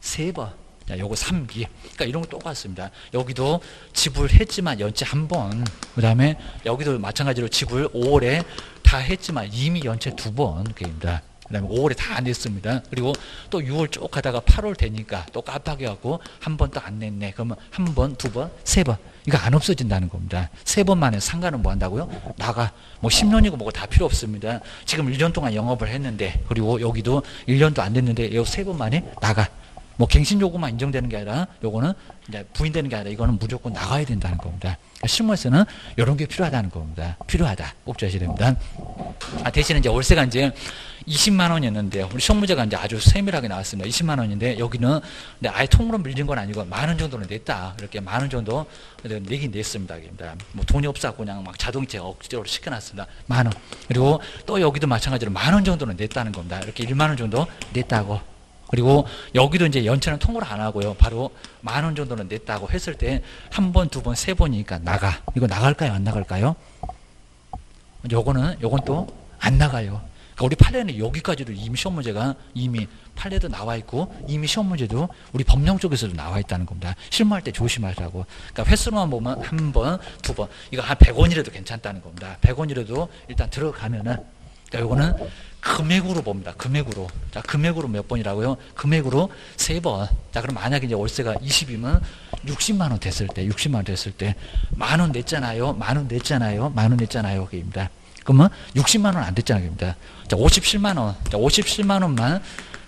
3번. 자, 요거 3기. 그러니까 이런 거 똑같습니다. 여기도 지불했지만 연체 한 번. 그 다음에 여기도 마찬가지로 지불 5월에 다 했지만 이미 연체 2번. 입니다. 그 다음에 5월에 다 안 냈습니다. 그리고 또 6월 쭉 가다가 8월 되니까 또 깜빡해갖고 한 번 또 안 냈네. 그러면 한 번, 2번, 3번. 이거 안 없어진다는 겁니다. 3번 만에 상가는 뭐 한다고요? 나가. 뭐 10년이고 뭐고 다 필요 없습니다. 지금 1년 동안 영업을 했는데, 그리고 여기도 1년도 안 됐는데, 이 3번 만에 나가. 뭐 갱신 요구만 인정되는 게 아니라 요거는 이제 부인되는 게 아니라 이거는 무조건 나가야 된다는 겁니다. 실무에서는 이런 게 필요하다는 겁니다. 필요하다. 꼭 주셔야 됩니다. 대신에 이제 월세가 이제 20만 원이었는데 우리 시험 문제가 이제 아주 세밀하게 나왔습니다. 20만 원인데 여기는 근데 아예 통으로 밀린 건 아니고 10,000원 정도는 냈다. 이렇게 10,000원 정도 내긴 냈습니다. 뭐 돈이 없어서 그냥 막 자동이체 억지로 시켜놨습니다. 10,000원. 그리고 또 여기도 마찬가지로 10,000원 정도는 냈다는 겁니다. 이렇게 1만 원 정도 냈다고. 그리고 여기도 이제 연체는 통으로 안 하고요. 바로 10,000원 정도는 냈다고 했을 때 한 번, 2번, 3번이니까 나가. 이거 나갈까요? 안 나갈까요? 요건 또 안 나가요. 그러니까 우리 판례는 여기까지도 이미 시험 문제가 이미 판례도 나와 있고 이미 시험 문제도 우리 법령 쪽에서도 나와 있다는 겁니다. 실무할 때 조심하라고. 그러니까 횟수로만 보면 한 번, 2번. 이거 한 100원이라도 괜찮다는 겁니다. 100원이라도 일단 들어가면은 자, 요거는 금액으로 봅니다. 금액으로. 자, 금액으로 몇 번이라고요? 금액으로 3번. 자, 그럼 만약에 이제 월세가 20이면 60만 원 됐을 때, 60만 원 됐을 때, 만 원 냈잖아요. 만 원 냈잖아요. 만 원 냈잖아요. 그입니다. 그러면 60만 원 안 됐잖아요. 그입니다. 자, 57만 원. 자, 57만 원만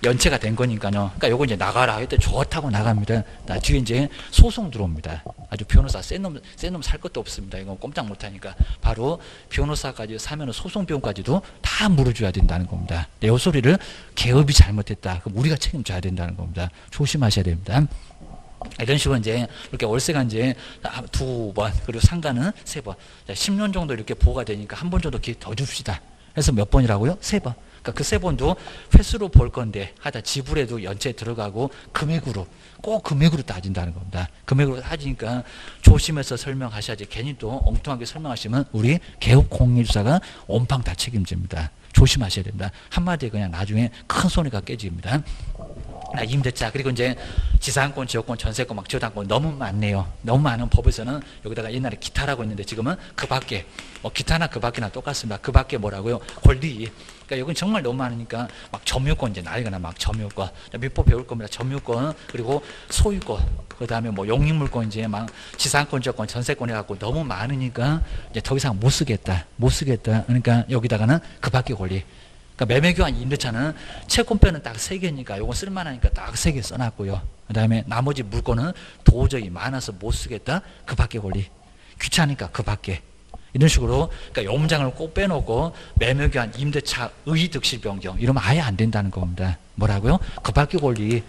연체가 된 거니까요. 그러니까 요거 이제 나가라 할 때 좋다고 나갑니다. 나 뒤에 이제 소송 들어옵니다. 아주 변호사 센 놈 살 것도 없습니다. 이건 꼼짝 못 하니까 바로 변호사까지 사면 소송 비용까지도 다 물어줘야 된다는 겁니다. 내 소리를 개업이 잘못했다. 그럼 우리가 책임져야 된다는 겁니다. 조심하셔야 됩니다. 이런 식으로 이제 이렇게 월세가 이제 2번 그리고 상가는 3번. 10년 정도 이렇게 보호가 되니까 한 번 정도 기회 더 줍시다. 그래서 몇 번이라고요? 3번. 그러니까 그 3번도 횟수로 볼 건데 하다 지불에도 연체 들어가고 금액으로 꼭 금액으로 따진다는 겁니다. 금액으로 따지니까 조심해서 설명하셔야지 괜히 또 엉뚱하게 설명하시면 우리 개업 공인주사가 온팡 다 책임집니다. 조심하셔야 됩니다. 한마디에 그냥 나중에 큰 손해가 깨집니다. 임대차 그리고 이제 지상권, 지역권, 전세권, 막 저당권 너무 많네요. 너무 많은 법에서는 여기다가 옛날에 기타라고 했는데 지금은 그 밖에 기타나 그 밖이나 똑같습니다. 그 밖에 뭐라고요? 권리. 그러니까 여긴 정말 너무 많으니까 막 점유권 이제 난리가 나. 막 점유권 민법 배울 겁니다. 점유권 그리고 소유권 그 다음에 뭐 용익물권 이제 막 지상권, 지역권, 전세권 해갖고 너무 많으니까 이제 더 이상 못 쓰겠다. 그러니까 여기다가는 그 밖에 권리. 그러니까 매매교환 임대차는 채권표는 딱 3개니까 요건 쓸만하니까 딱 3개 써놨고요. 그 다음에 나머지 물건은 도저히 많아서 못 쓰겠다. 그 밖에 권리. 귀찮으니까 그 밖에. 이런 식으로 그러니까 요문장을 꼭 빼놓고 매매교환 임대차의 득실 변경 이러면 아예 안 된다는 겁니다. 뭐라고요? 그 밖에 권리.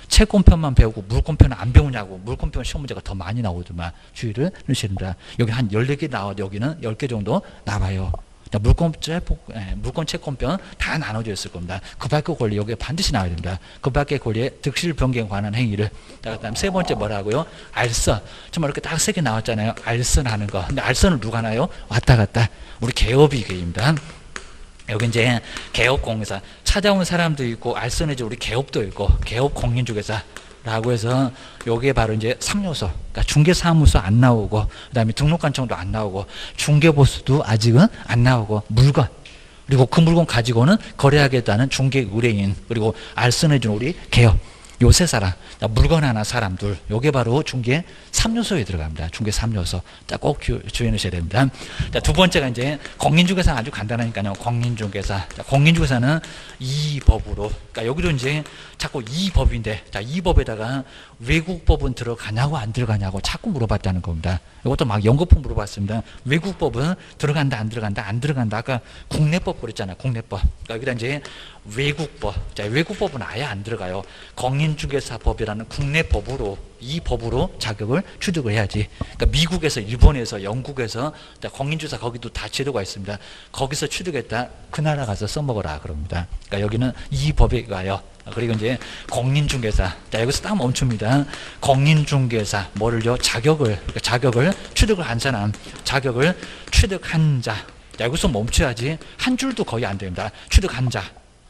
채권편만 배우고 물권편은 안 배우냐고. 물권편 시험 문제가 더 많이 나오더만 주의를 하십니다. 여기 한 14개 나와도 여기는 10개 정도 나와요. 물권 채권편 다 나눠져 있을 겁니다. 그 밖의 권리 여기에 반드시 나와야 됩니다. 그 밖의 권리에 득실 변경에 관한 행위를. 그다음 3번째 뭐라고요? 알선. 정말 이렇게 딱 3개 나왔잖아요. 알선 하는 거. 근데 알선을 누가 하나요? 왔다 갔다. 우리 개업이 개입니다. 여기 이제 개업공인사 찾아오는 사람도 있고 알선이죠. 우리 개업도 있고 개업 공인중개사. 라고 해서 요게 바로 이제 3요소. 그러니까 중개사무소 안 나오고 그다음에 등록관청도 안 나오고 중개보수도 아직은 안 나오고 물건 그리고 그 물건 가지고는 거래하겠다는 중개 의뢰인 그리고 알선해준 우리 개업 요 3사람 물건 하나 사람 둘 요게 바로 중개 3요소에 들어갑니다. 중개 3요소 꼭 주의해 놓으셔야 됩니다. 자, 두 번째가 이제 공인중개사 아주 간단하니까요. 공인중개사. 자, 공인중개사는 이 법으로 그러니까 여기도 이제 자꾸 이 법인데 자, 이 법에다가 외국법은 들어가냐고 안 들어가냐고 자꾸 물어봤다는 겁니다. 이것도 막 연거푸 물어봤습니다. 외국법은 들어간다 안 들어간다 안 들어간다. 아까 국내법 그랬잖아요. 국내법. 그러니까 여기다 이제 외국법. 자, 외국법은 아예 안 들어가요. 공인중개사법이라는 국내법으로 이 법으로 자격을 취득을 해야지. 그러니까 미국에서 일본에서 영국에서 공인중개사 거기도 다 제도가 있습니다. 거기서 취득했다 그 나라 가서 써먹어라 그럽니다. 그러니까 여기는 이 법에 가요. 그리고 이제 공인중개사. 자, 여기서 딱 멈춥니다. 공인중개사 뭐를요? 그러니까 자격을 취득을 한 사람, 자격을 취득한 자. 자, 여기서 멈춰야지. 한 줄도 거의 안 됩니다. 취득한 자.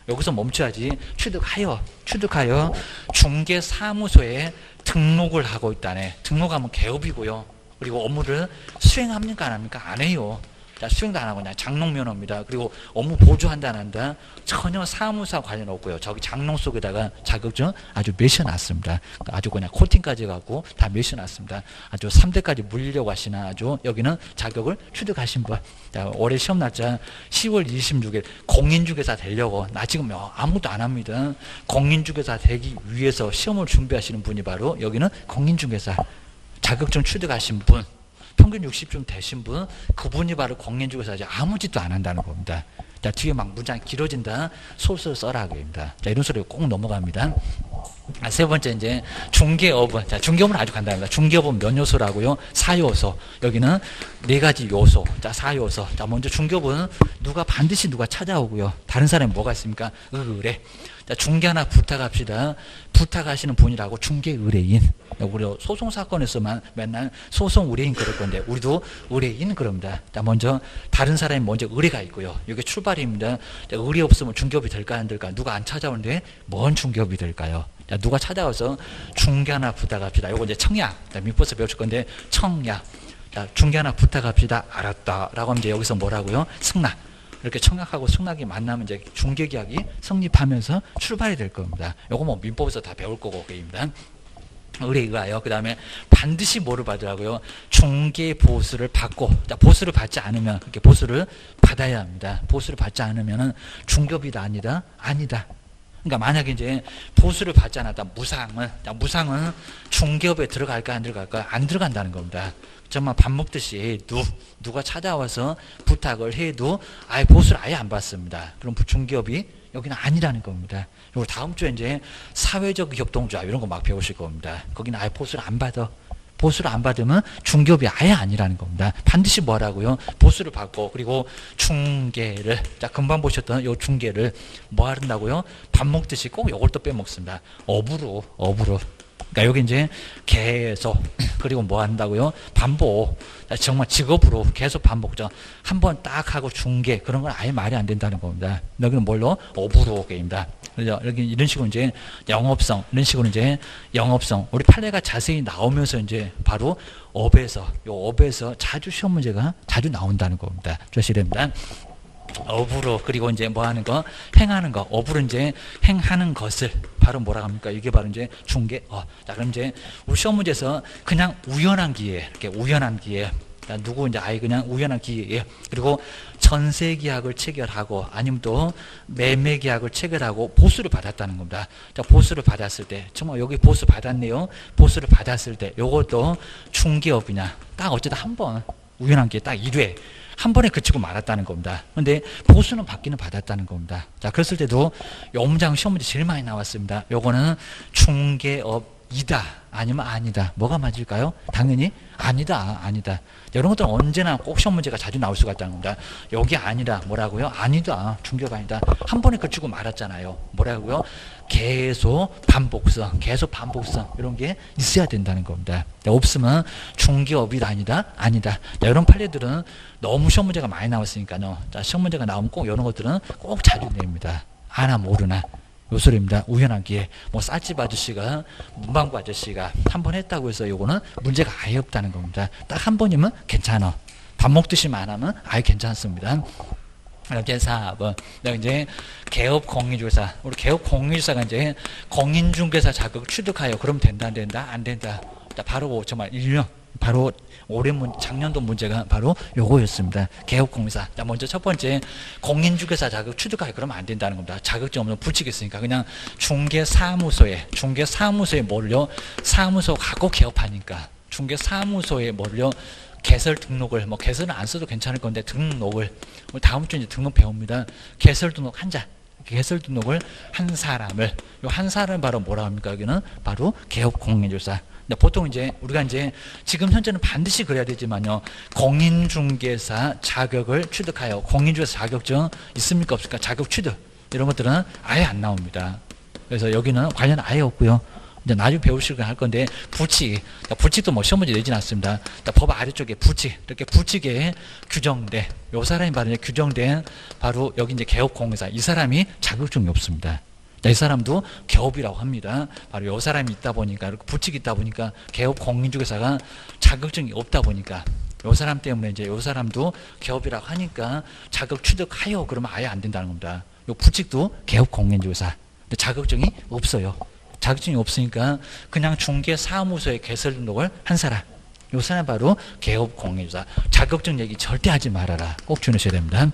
여기서 멈춰야지. 취득하여 중개사무소에 등록을 하고 있다네. 등록하면 개업이고요. 그리고 업무를 수행합니까 안 합니까? 안 해요. 자, 수행도 안 하고 그냥 장롱면허입니다. 그리고 업무 보조한다 안 한다? 전혀 사무사 관련 없고요. 저기 장롱 속에다가 자격증 아주 메셔놨습니다. 아주 그냥 코팅까지 갖고 다 메셔놨습니다. 아주 3대까지 물리려고 하시나 아주 여기는 자격을 취득하신 분. 자, 올해 시험 날짜 10월 26일 공인중개사 되려고 나 지금 아무것도 안 합니다. 공인중개사 되기 위해서 시험을 준비하시는 분이 바로 여기는 공인중개사 자격증 취득하신 분. 평균 60쯤 되신 분, 그분이 바로 공인중개사지 아무 짓도 안 한다는 겁니다. 자, 뒤에 막 문장 길어진다, 솔솔 써라 그럽니다. 자, 이런 소리 꼭 넘어갑니다. 세 번째 이제 중개업은, 자, 중개업은 아주 간단합니다. 중개업은 몇 요소라고요? 4요소. 여기는 4가지 요소. 자, 4요소. 자, 먼저 중개업은 반드시 누가 찾아오고요. 다른 사람이 뭐가 있습니까? 의뢰. 자, 중개 하나 부탁합시다. 부탁하시는 분이라고 중개 의뢰인. 우리 소송 사건에서만 맨날 소송 의뢰인 그럴 건데 우리도 의뢰인 그럽니다. 자, 먼저 다른 사람이 먼저 의뢰가 있고요. 이게 출발입니다. 자, 의뢰 없으면 중개업이 될까 안 될까? 누가 안 찾아오는데 뭔 중개업이 될까요? 자, 누가 찾아와서 중개 하나 부탁합시다. 요거 이제 청약. 자, 민법에서 배우실 건데 청약. 자, 중개 하나 부탁합시다. 알았다. 라고 하면 이제 여기서 뭐라고요? 승낙. 이렇게 청약하고 승낙이 만나면 이제 중개계약이 성립하면서 출발이 될 겁니다. 요거 뭐 민법에서 다 배울 거고 그입니다. 의뢰가요. 그 다음에 반드시 뭐를 받으라고요? 중개 보수를 받고, 자, 보수를 받지 않으면, 그렇게 보수를 받아야 합니다. 보수를 받지 않으면은 중개업이다, 아니다? 아니다. 그러니까 만약에 이제 보수를 받지 않았다, 무상은 중개업에 들어갈까, 안 들어갈까? 안 들어간다는 겁니다. 정말 밥 먹듯이 누가 찾아와서 부탁을 해도 아예 보수를 아예 안 받습니다. 그럼 중개업이 여기는 아니라는 겁니다. 그리고 다음 주에 이제 사회적 협동조합 이런 거 막 배우실 겁니다. 거기는 아예 보수를 안 받아. 보수를 안 받으면 중개업이 아예 아니라는 겁니다. 반드시 뭐라고요? 보수를 받고, 그리고 중개를, 자, 금방 보셨던 요 중개를 뭐 한다고요? 밥 먹듯이 꼭 요걸 또 빼먹습니다. 업으로. 그러니까 여기 이제 계속, 그리고 뭐 한다고요? 반복. 정말 직업으로 계속 반복죠. 한 번 딱 하고 중개, 그런 건 아예 말이 안 된다는 겁니다. 여기는 뭘로? 업으로 게임이다. 그래서 여기 이런 식으로 이제 영업성, 이런 식으로 이제 영업성, 우리 판례가 자세히 나오면서 이제 바로 업에서 자주 시험 문제가 자주 나온다는 겁니다. 조심해야 됩니다. 업으로, 그리고 이제 뭐 하는 거? 행하는 거. 업으로 이제 행하는 것을 바로 뭐라 합니까? 이게 바로 이제 중개. 자, 그럼 이제 우리 시험 문제에서 그냥 우연한 기회, 이렇게 우연한 기회. 누구 이제 아예 그냥 우연한 기회에, 그리고 전세 계약을 체결하고 아니면 또 매매 계약을 체결하고 보수를 받았다는 겁니다. 자, 보수를 받았을 때, 정말 여기 보수 받았네요. 보수를 받았을 때 요것도 중개업이냐? 딱 어쩌다 한 번 우연한 기회 딱 1회 한 번에 그치고 말았다는 겁니다. 근데 보수는 받기는 받았다는 겁니다. 자, 그랬을 때도 요 문장 시험 문제 제일 많이 나왔습니다. 요거는 중개업이다 아니면 아니다. 뭐가 맞을까요? 당연히 아니다. 이런 것들은 언제나 꼭 시험 문제가 자주 나올 수가 있다는 겁니다. 여기 아니라 뭐라고요? 아니다. 중개업 아니다. 한 번에 그치고 말았잖아요. 뭐라고요? 계속 반복성 이런 게 있어야 된다는 겁니다. 없으면 중개업이 아니다. 이런 판례들은 너무 시험 문제가 많이 나왔으니까요. 자, 시험 문제가 나오면 꼭 이런 것들은 꼭 자주 냅니다. 아나 모르나. 요 소리입니다. 우연한 기회. 뭐 쌀집 아저씨가, 문방구 아저씨가 한 번 했다고 해서 요거는 문제가 아예 없다는 겁니다. 딱 한 번이면 괜찮아. 밥 먹듯이만 하면 아예 괜찮습니다. 이제 4번. 이제 개업 공인중개사. 우리 개업 공인중개사가 이제 공인중개사 자격을 취득하여. 그럼 된다, 안 된다? 안 된다. 바로 정말 1년. 바로 작년도 문제가 바로 요거였습니다. 개업공인사. 자, 먼저 첫 번째, 공인중개사 자격 취득하게 그러면 안 된다는 겁니다. 자격증 없는 불칙있으니까 그냥 중개사무소에 뭐를요? 사무소 갖고 개업하니까 중개사무소에 뭐를요? 개설 등록을, 뭐 개설은 안 써도 괜찮을 건데 등록을, 다음 주에 이제 등록 배웁니다. 개설 등록 개설 등록을 한 사람을, 요 한 사람을 바로 뭐라 합니까? 여기는 바로 개업공인중개사. 보통 이제 우리가 이제 지금 현재는 반드시 그래야 되지만요, 공인중개사 자격을 취득하여, 공인중개사 자격증 있습니까 없습니까? 자격 취득 이런 것들은 아예 안 나옵니다. 그래서 여기는 관련 아예 없고요. 이제 나중에 배우시고 할 건데, 불칙도 뭐 시험 문제 내진 않습니다. 법 아래쪽에 이렇게 불칙에 규정된, 요 사람이 바로 이제 규정된 바로 여기 이제 개업공인사, 이 사람이 자격증이 없습니다. 이 사람도 개업이라고 합니다. 바로 요 사람이 있다 보니까, 불칙이 있다 보니까, 개업 공인중개사가 자격증이 없다 보니까, 요 사람 때문에 이제 요 사람도 개업이라고 하니까 자격 취득하여 그러면 아예 안 된다는 겁니다. 요 불칙도 개업 공인중개사. 근데 자격증이 없어요. 자격증이 없으니까 그냥 중개사무소에 개설 등록을 한 사람. 요 사람 바로 개업 공인중개사. 자격증 얘기 절대 하지 말아라. 꼭 주의하셔야 됩니다.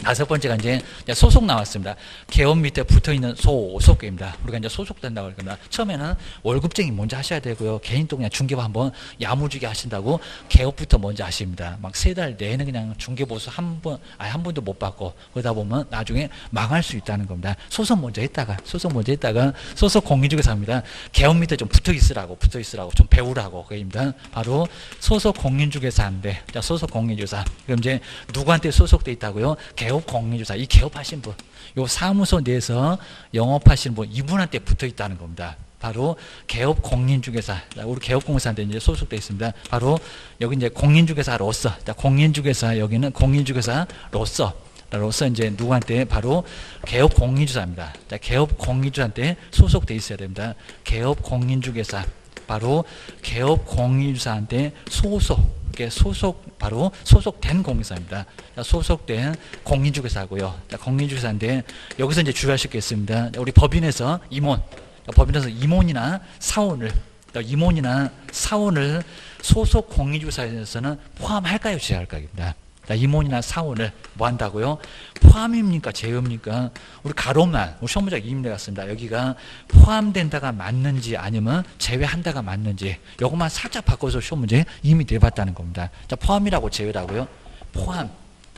다섯 번째가 이제 소속 나왔습니다. 개업 밑에 붙어 있는 소속입니다. 우리가 이제 소속된다고 할 겁니다. 처음에는 월급쟁이 먼저 하셔야 되고요. 개인 또 그냥 중개업 한번 야무지게 하신다고 개업부터 먼저 하십니다. 막 3달 내내 그냥 중개보수 한 번도 못 받고 그러다 보면 나중에 망할 수 있다는 겁니다. 소속 먼저 했다가 소속 공인중개사입니다. 개업 밑에 좀 붙어 있으라고 좀 배우라고 그입니다. 바로 소속 공인중개사인데, 자, 소속 공인중개사. 그럼 이제 누구한테 소속돼 있다고요? 개업 공인중개사, 이 개업하신 분, 요 사무소 내에서 영업하시는 분, 이분한테 붙어 있다는 겁니다. 바로 개업 공인중개사. 우리 개업 공인중개사한테 이제 소속되어 있습니다. 바로 여기 이제 공인중개사로서, 자, 공인중개사, 여기는 공인중개사로서 이제 누구한테? 바로 개업 공인중개사입니다. 자, 개업 공인중개사한테 소속되어 있어야 됩니다. 개업 공인중개사. 바로 개업 공인중개사한테 이게 바로 소속된 공인사입니다. 소속된 공인중개사고요. 공인중개사인데 여기서 이제 주의하실 게 있습니다. 우리 법인에서 임원이나 사원을 소속 공인중개사에서는 포함할까요, 제외할까입니다. 임원이나 사원을 뭐 한다고요? 포함입니까? 제외입니까? 우리 가로만, 우리 시험 문제 이임 내갔습니다. 여기가 포함된다가 맞는지 아니면 제외한다가 맞는지 요것만 살짝 바꿔서 시험 문제 이미 내봤다는 겁니다. 자, 포함이라고 제외라고요?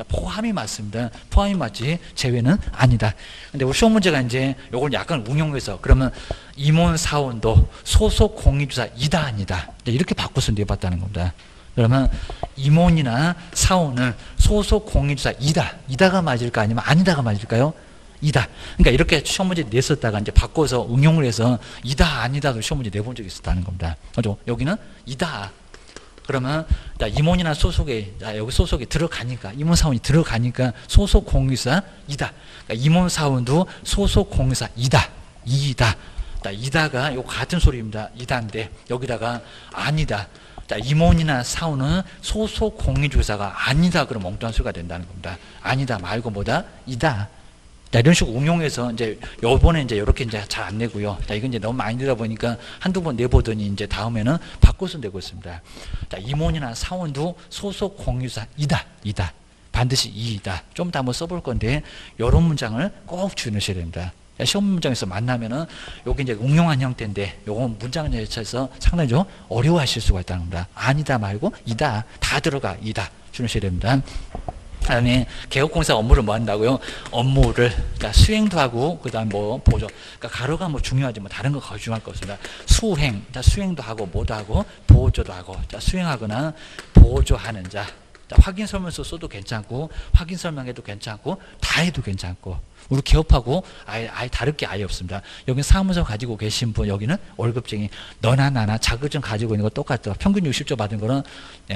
포함이 맞습니다. 포함이 맞지 제외는 아니다. 근데 우리 시험 문제가 이제 요걸 약간 응용해서 그러면 임원 사원도 소속 공인중개사 이다 아니다. 이렇게 바꿔서 내봤다는 겁니다. 그러면 임원이나 사원은 소속 공인중개사 이다가 맞을까 아니면 아니다가 맞을까요? 이다. 그러니까 이렇게 시험 문제 냈었다가 이제 바꿔서 응용을 해서 이다 아니다도 시험 문제 내본 적이 있었다는 겁니다. 그죠? 여기는 이다. 그러면 임원이나 여기 소속에 들어가니까 임원 사원이 들어가니까 소속 공인중개사 이다. 그러니까 임원 사원도 소속 공인중개사 이다. 이다가 요 같은 소리입니다. 이다인데 여기다가 아니다. 자, 임원이나 사원은 소속 공인중개사가 아니다. 그럼 엉뚱한 소리가 된다는 겁니다. 아니다 말고 뭐다? 이다. 자, 이런 식으로 응용해서 이제 요번에 이제 이렇게 이제 잘 안 내고요. 자, 이건 이제 너무 많이 내다 보니까 한두 번 내보더니 이제 다음에는 바꿔서 내고 있습니다. 자, 임원이나 사원도 소속 공인중개사 이다. 반드시 이이다. 좀 더 한번 써볼 건데 이런 문장을 꼭 주의하셔야 됩니다. 시험 문장에서 만나면은 요게 이제 응용한 형태인데 요건 문장 자체에서 상당히 좀 어려워하실 수가 있다는 겁니다. 아니다 말고 이다. 다 들어가 이다. 주의하셔야 됩니다. 그다음에 개업공사 업무를 뭐 한다고요? 업무를 그러니까 수행도 하고 그다음 뭐 보조. 그러니까 가로가 뭐 중요하지 뭐 다른 거 거의 중요할 것 같습니다. 수행도 하고 뭐도 하고 보조도 하고. 자, 수행하거나 보조하는 자. 자, 확인 설명서 써도 괜찮고 확인 설명해도 괜찮고 다 해도 괜찮고 우리 개업하고 아예 다를 게 아예 없습니다. 여기는 사무소 가지고 계신 분, 여기는 월급쟁이, 너나 나나 자격증 가지고 있는 거 똑같아. 평균 60점 받은 거는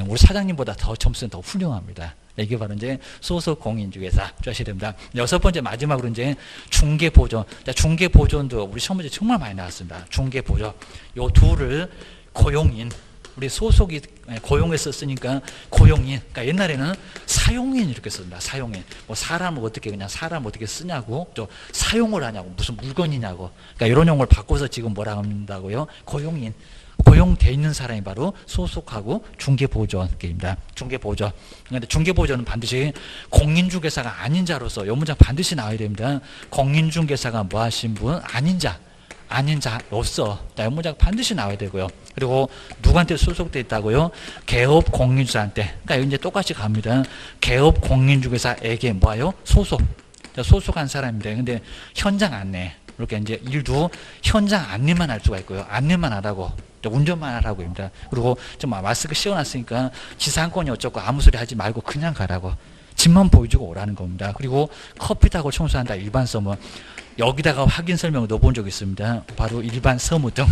우리 사장님보다 더 점수는 더 훌륭합니다. 이게 바로 이제 소속 공인중개사 주셔야 됩니다. 여섯 번째 마지막으로 이제 중개보존. 자, 중개보존도 우리 시험 문제 정말 많이 나왔습니다. 중개보존. 요 둘을 고용인, 우리 소속이 고용했었으니까 고용인. 그러니까 옛날에는 사용인 이렇게 썼습니다. 사용인. 뭐 사람을 어떻게 그냥 사람 어떻게 쓰냐고, 또 사용을 하냐고, 무슨 물건이냐고. 그러니까 이런 용어를 바꿔서 지금 뭐라 한다고요? 고용인. 고용돼 있는 사람이 바로 소속하고 중개보조입니다. 중개보조. 그런데 중개보조는 반드시 공인중개사가 아닌 자로서 이 문장 반드시 나와야 됩니다. 공인중개사가 뭐 하신 분? 아닌 자로서 이 문장 반드시 나와야 되고요. 그리고 누구한테 소속돼 있다고요? 개업 공인중개사한테. 그러니까 이제 똑같이 갑니다. 개업 공인중개사에게 뭐예요? 소속한 사람인데, 근데 현장 안내. 이렇게 이제 일도 현장 안내만 할 수가 있고요. 안내만 하라고. 운전만 하라고 합니다. 그리고 좀 마스크 씌워놨으니까 지상권이 어쩌고 아무 소리 하지 말고 그냥 가라고. 집만 보여주고 오라는 겁니다. 그리고 커피 타고 청소한다. 일반 서무. 여기다가 확인 설명을 넣어본 적이 있습니다. 바로 일반 서무 등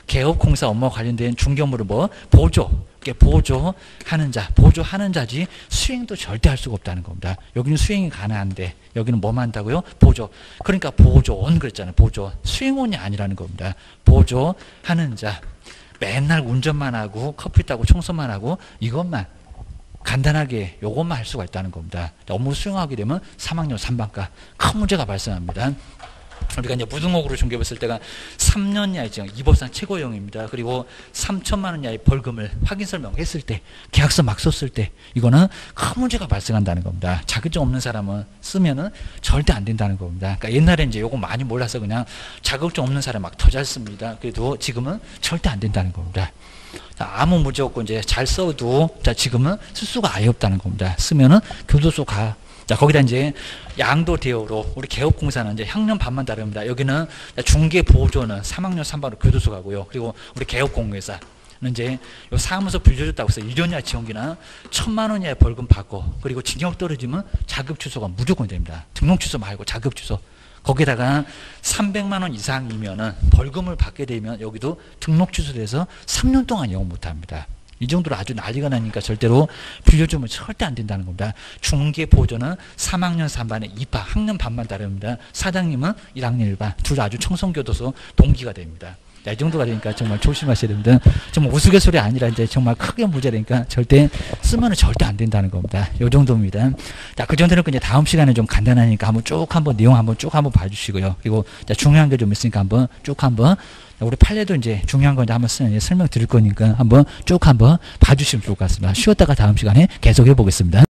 개업공사 업무와 관련된 중개업무를 뭐 보조하는 자지 수행도 절대 할 수가 없다는 겁니다. 여기는 수행이 가능한데 여기는 뭐만 한다고요? 보조. 그러니까 보조원 그랬잖아요. 보조. 수행원이 아니라는 겁니다. 보조하는 자. 맨날 운전만 하고 커피 따고 청소만 하고 이것만 간단하게 요것만 할 수가 있다는 겁니다. 업무 수행하게 되면 3학년 3반과 큰 문제가 발생합니다. 우리가 이제 무등록으로 중개했을 때가 3년 이하의 징역, 이 법상 최고형입니다. 그리고 3천만 원 이하의 벌금을 확인 설명했을 때, 계약서 막 썼을 때, 이거는 큰 문제가 발생한다는 겁니다. 자격증 없는 사람은 쓰면은 절대 안 된다는 겁니다. 그러니까 옛날에 이제 요거 많이 몰라서 그냥 자격증 없는 사람 막 더 잘 씁니다. 그래도 지금은 절대 안 된다는 겁니다. 자, 아무 문제 없고 이제 잘 써도 자, 지금은 쓸 수가 아예 없다는 겁니다. 쓰면은 교도소 가. 자, 거기다 이제 양도 대우로 우리 개업공사는 이제 학년 반만 다릅니다. 여기는 중개보조는 3학년 3반으로 교도소 가고요. 그리고 우리 개업공개사는 이제 요 사무소 빌려줬다고 해서 1년 이하 지원기나 1,000만 원 이하의 벌금 받고, 그리고 징역 떨어지면 자격 취소가 무조건 됩니다. 등록 취소 말고 자격 취소. 거기다가 300만 원 이상이면은 벌금을 받게 되면 여기도 등록 취소돼서 3년 동안 영업 못 합니다. 이 정도로 아주 난리가 나니까 절대로 빌려주면 절대 안 된다는 겁니다. 중개보조는 3학년 3반에 입학, 학년 반만 다릅니다. 사장님은 1학년 1반, 둘 다 아주 청송교도소 동기가 됩니다. 자, 이 정도가 되니까 정말 조심하셔야 됩니다. 정말 우스갯소리 아니라 이제 정말 크게 문제되니까 절대 쓰면은 절대 안 된다는 겁니다. 요 정도입니다. 자, 그 정도는 이제 다음 시간에 좀 간단하니까 한번 내용 한번 쭉 봐주시고요. 그리고 자, 중요한 게 좀 있으니까 한번 쭉 우리 판례도 이제 중요한 거 이제 한번 설명 드릴 거니까 한번 쭉 봐주시면 좋을 것 같습니다. 쉬었다가 다음 시간에 계속 해보겠습니다.